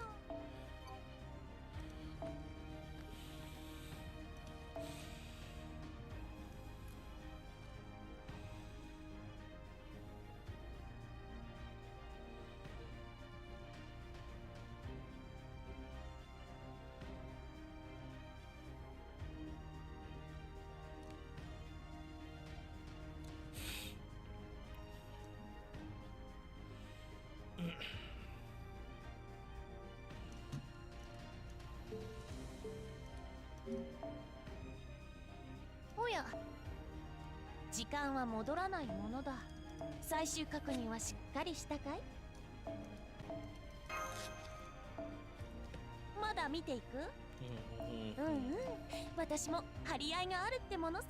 おや、時間は戻らないものだ。最終確認はしっかりしたかい？まだ見ていく？うんうん、私も張り合いがあるってものさ。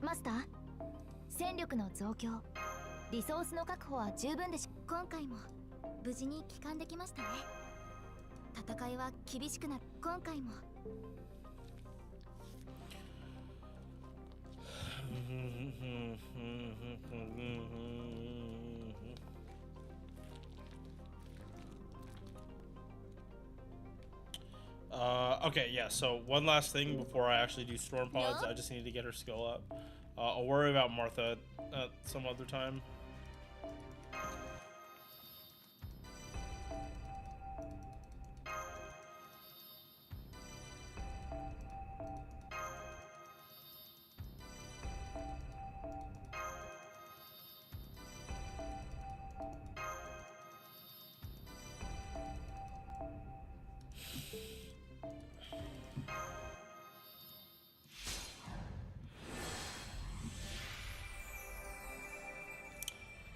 マスター、戦力の増強、リソースの確保は十分でし。今回も無事に帰還できましたね。戦いは厳しくなる。今回もokay, yeah, so one last thing before I actually do Storm Pods. I just need to get her skill up. I'll worry about Martha at some other time.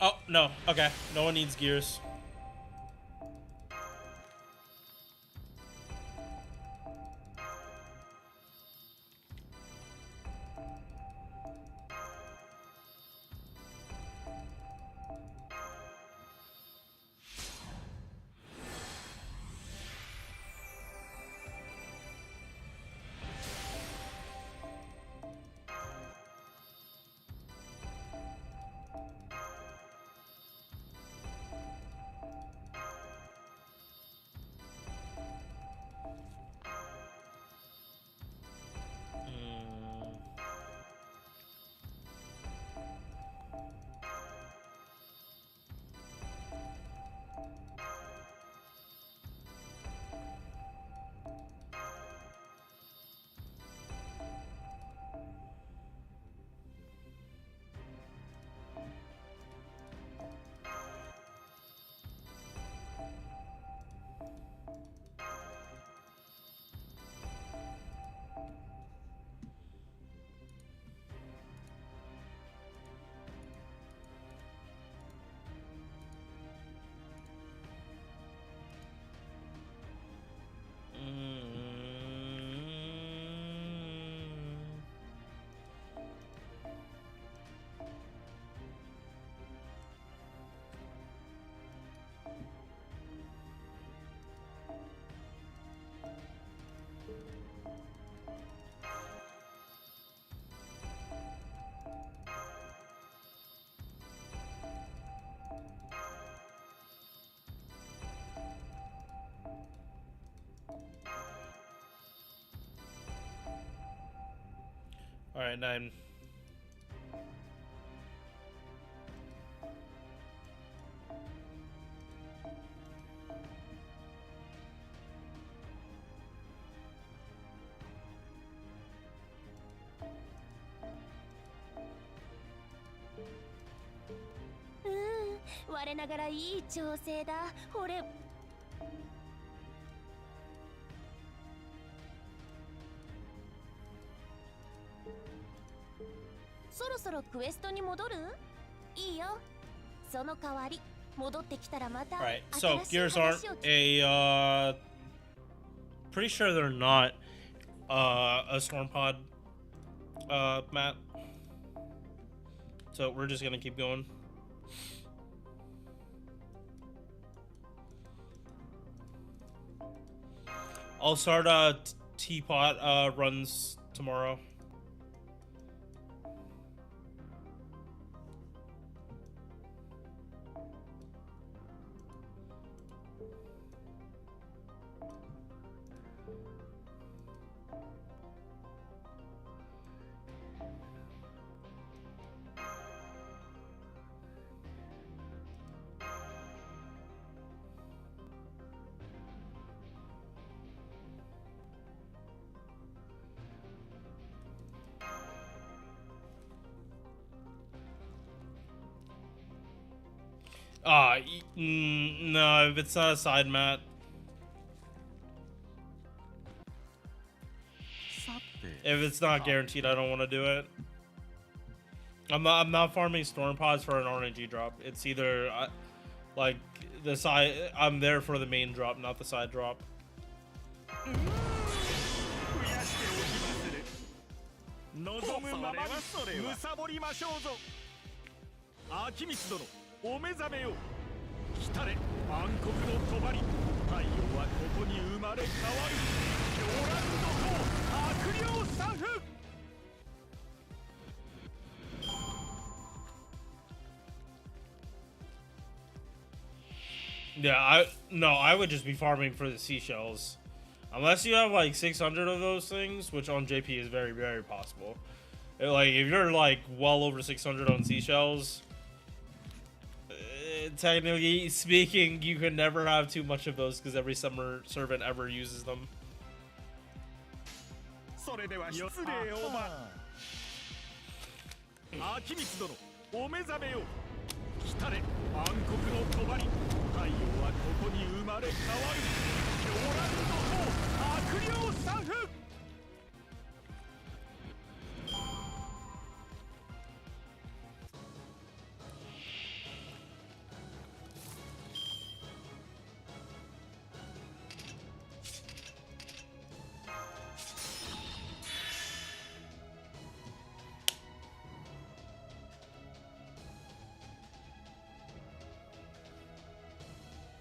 Oh, no. Okay. No one needs gears. Alright, 9.我ながらいい調整だ。俺そろそろクエストに戻る？いいよ。その代わり戻ってきたらまた Alright, so 新しい gears 話 aren't を聞く。 pretty sure they're not a storm pod map. So we're just gonna keep going. I'll start teapot runs tomorrow. No, if it's not a side mat. If it's not guaranteed, I don't want to do it. I'm not farming storm pods for an RNG drop. It's either like the side. I'm there for the main drop, not the side drop. 望むままにむさぼりましょうぞ。秋光殿、お目覚めよ。来たれ暗黒の帳。太陽はここに生まれ変わる。狂乱の王悪霊サフ。 Yeah, I would just be farming for the seashells. Unless you have like 600 of those things, which on JP is very, very possible. Like, if you're like well over 600 on seashells, technically speaking, you can never have too much of those because every summer servant ever uses them. それでは失礼をば。秋光殿、お目覚めよ。来たれ暗黒の帳。太陽はここに生まれ変わる。狂乱の王悪霊サフ。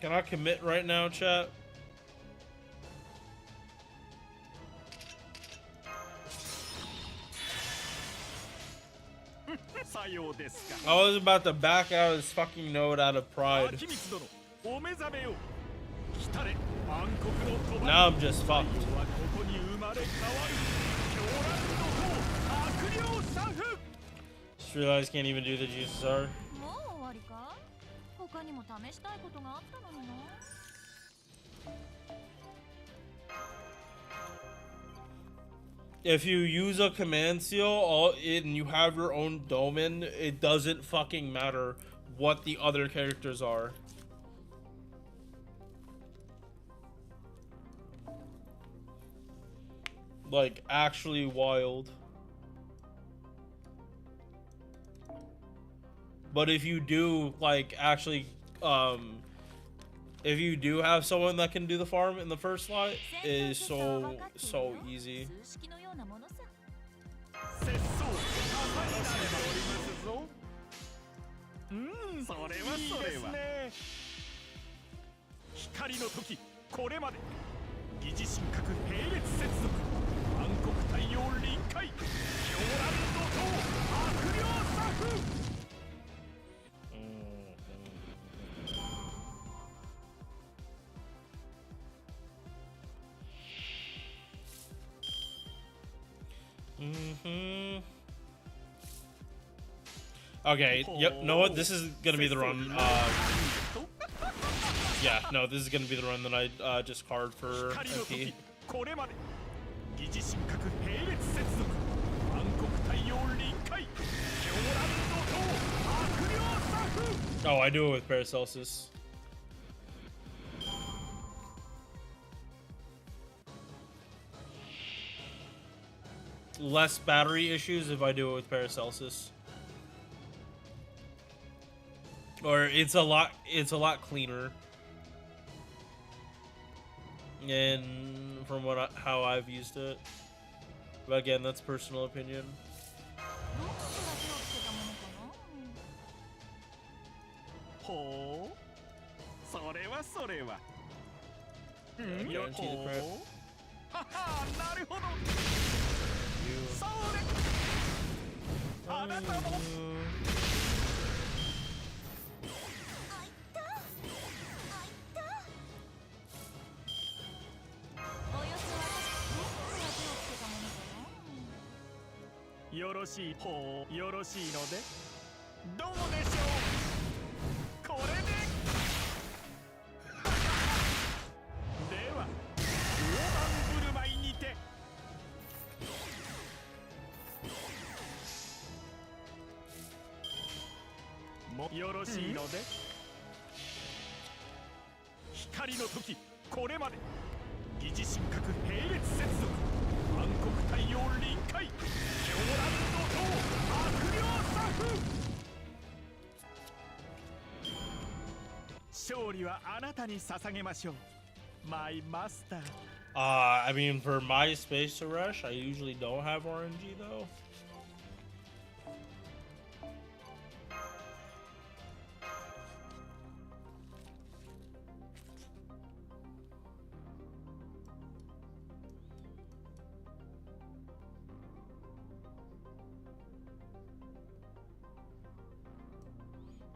Can I commit right now, chat? I was about to back out his fucking node out of pride. Now I'm just fucked. Just realized can't even do the GSR. 他にも試したいことがあったのにな。If you use a command seal and you have your own domain, it doesn't fucking matter what the other characters are. Like, actually wild. But if you do, like, actually, if you do have someone that can do the farm in the first slot, it is so easy. Okay, yep, know what? This is gonna be the run. Yeah, no, this is gonna be the run that I discard for MP. これまで疑似神格並列接続暗黒太陽臨界狂乱怒涛悪霊作 Oh, I do it with Paracelsus. Less battery issues if I do it with Paracelsus. Or it's a lot cleaner. And from how I've used it. But again, that's personal opinion. ほうそれはそれは Yeah, よ guaranteed the ほ crit. うははなるほど You. それあなたも よろしいほうよろしいのでどうでしょうこれででは大盤振る舞いにてもよろしいので、光の時これまで疑似神格並列接続暗黒太陽臨界狂乱怒涛悪霊作勝利はあなたに捧げましょう My Master I mean, for my space to rush, I usually don't have RNG though.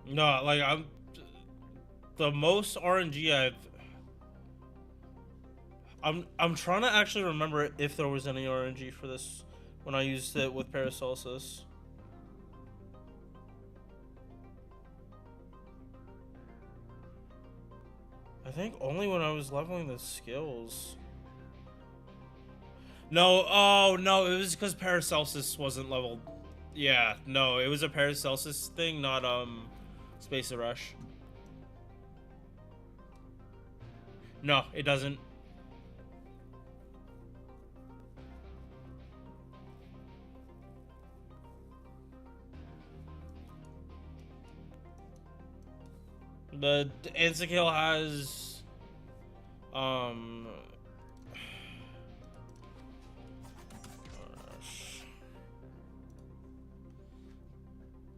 No, like the most RNG I'm trying to actually remember if there was any RNG for this when I used it with Paracelsus. I think only when I was leveling the skills. No, oh no, it was because Paracelsus wasn't leveled. Yeah, no, it was a Paracelsus thing, not Space Rush. No, it doesn't. The insta-kill has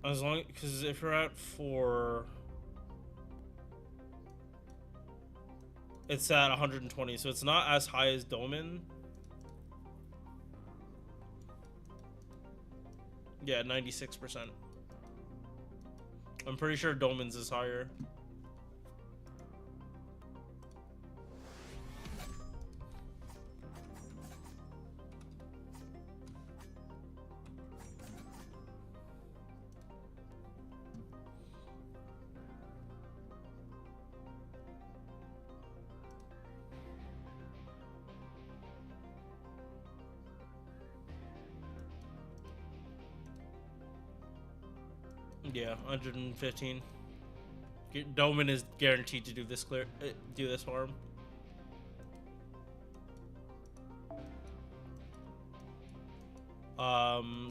as long because if you're at 4 it's at 120, so it's not as high as Doman. Yeah, 96%. I'm pretty sure Doman's is higher. Yeah, 115. Doman is guaranteed to do this farm.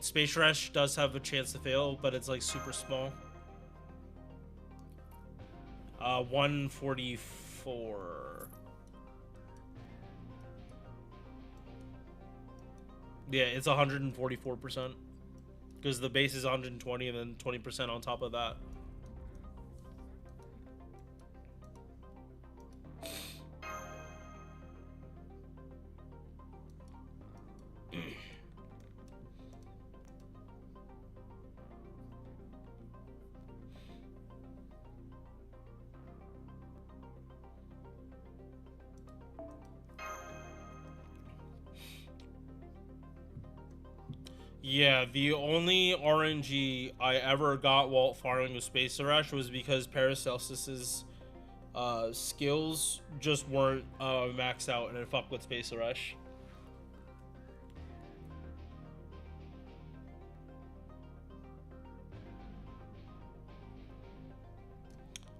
Space Rush does have a chance to fail, but it's like super small. 144. Yeah, it's 144%. Because the base is 120 and then 20% on top of that. Yeah, the only RNG I ever got while farming with Space Rush was because Paracelsus's skills just weren't maxed out, and it fucked with Space Rush.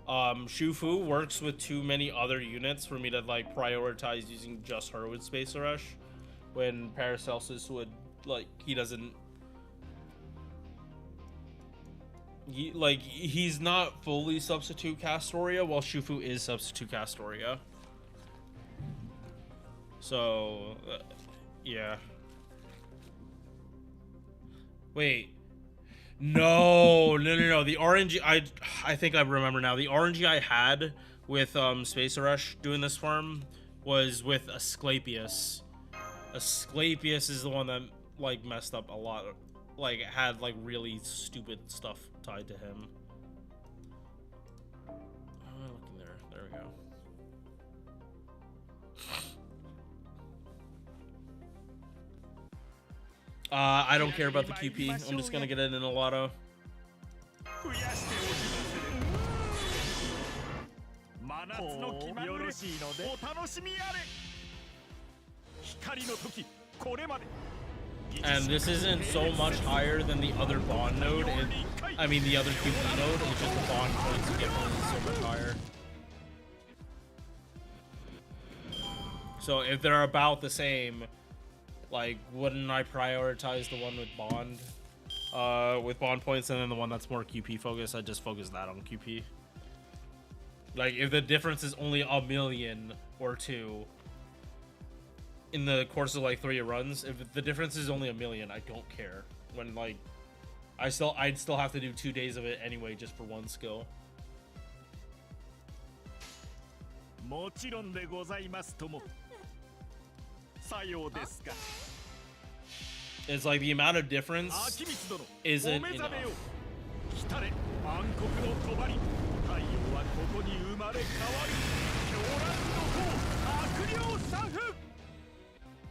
Shufu works with too many other units for me to like prioritize using just her with Space Rush, when Paracelsus would like he doesn't he's not fully substitute Castoria, while Shufu is substitute Castoria. So yeah. Wait. No. The RNG I think I remember now. The RNG I had with Space Rush doing this farm was with Asclepius. Asclepius is the one that like messed up a lot. Like had like really stupid stuff tied to him. Looking there. There we go. I don't care about the QP. I'm just gonna get it in a lotto. And this isn't so much higher than the other bond node. I mean the other QP node. It's just the bond points you get from it is so much higher. So if they're about the same, like, wouldn't I prioritize the one with bond points, and then the one that's more QP focused, I'd just focus that on QP. Like, if the difference is only 1,000,000 or 2 in the course of like 3 runs, if the difference is only 1,000,000, I don't care. When like, I'd still have to do 2 days of it anyway, just for one skill. It's like the amount of difference isn't enough.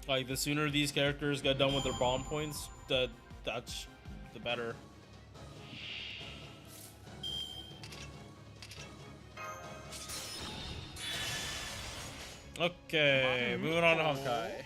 Like the sooner these characters get done with their bond points, that's the better. Okay, moving on to Honkai.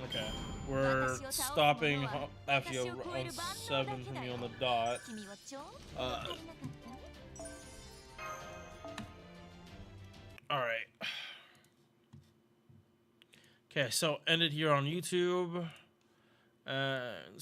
Okay, we're stopping FGO on 7 for me on the dot. Alright. Okay, so ended here on YouTube. And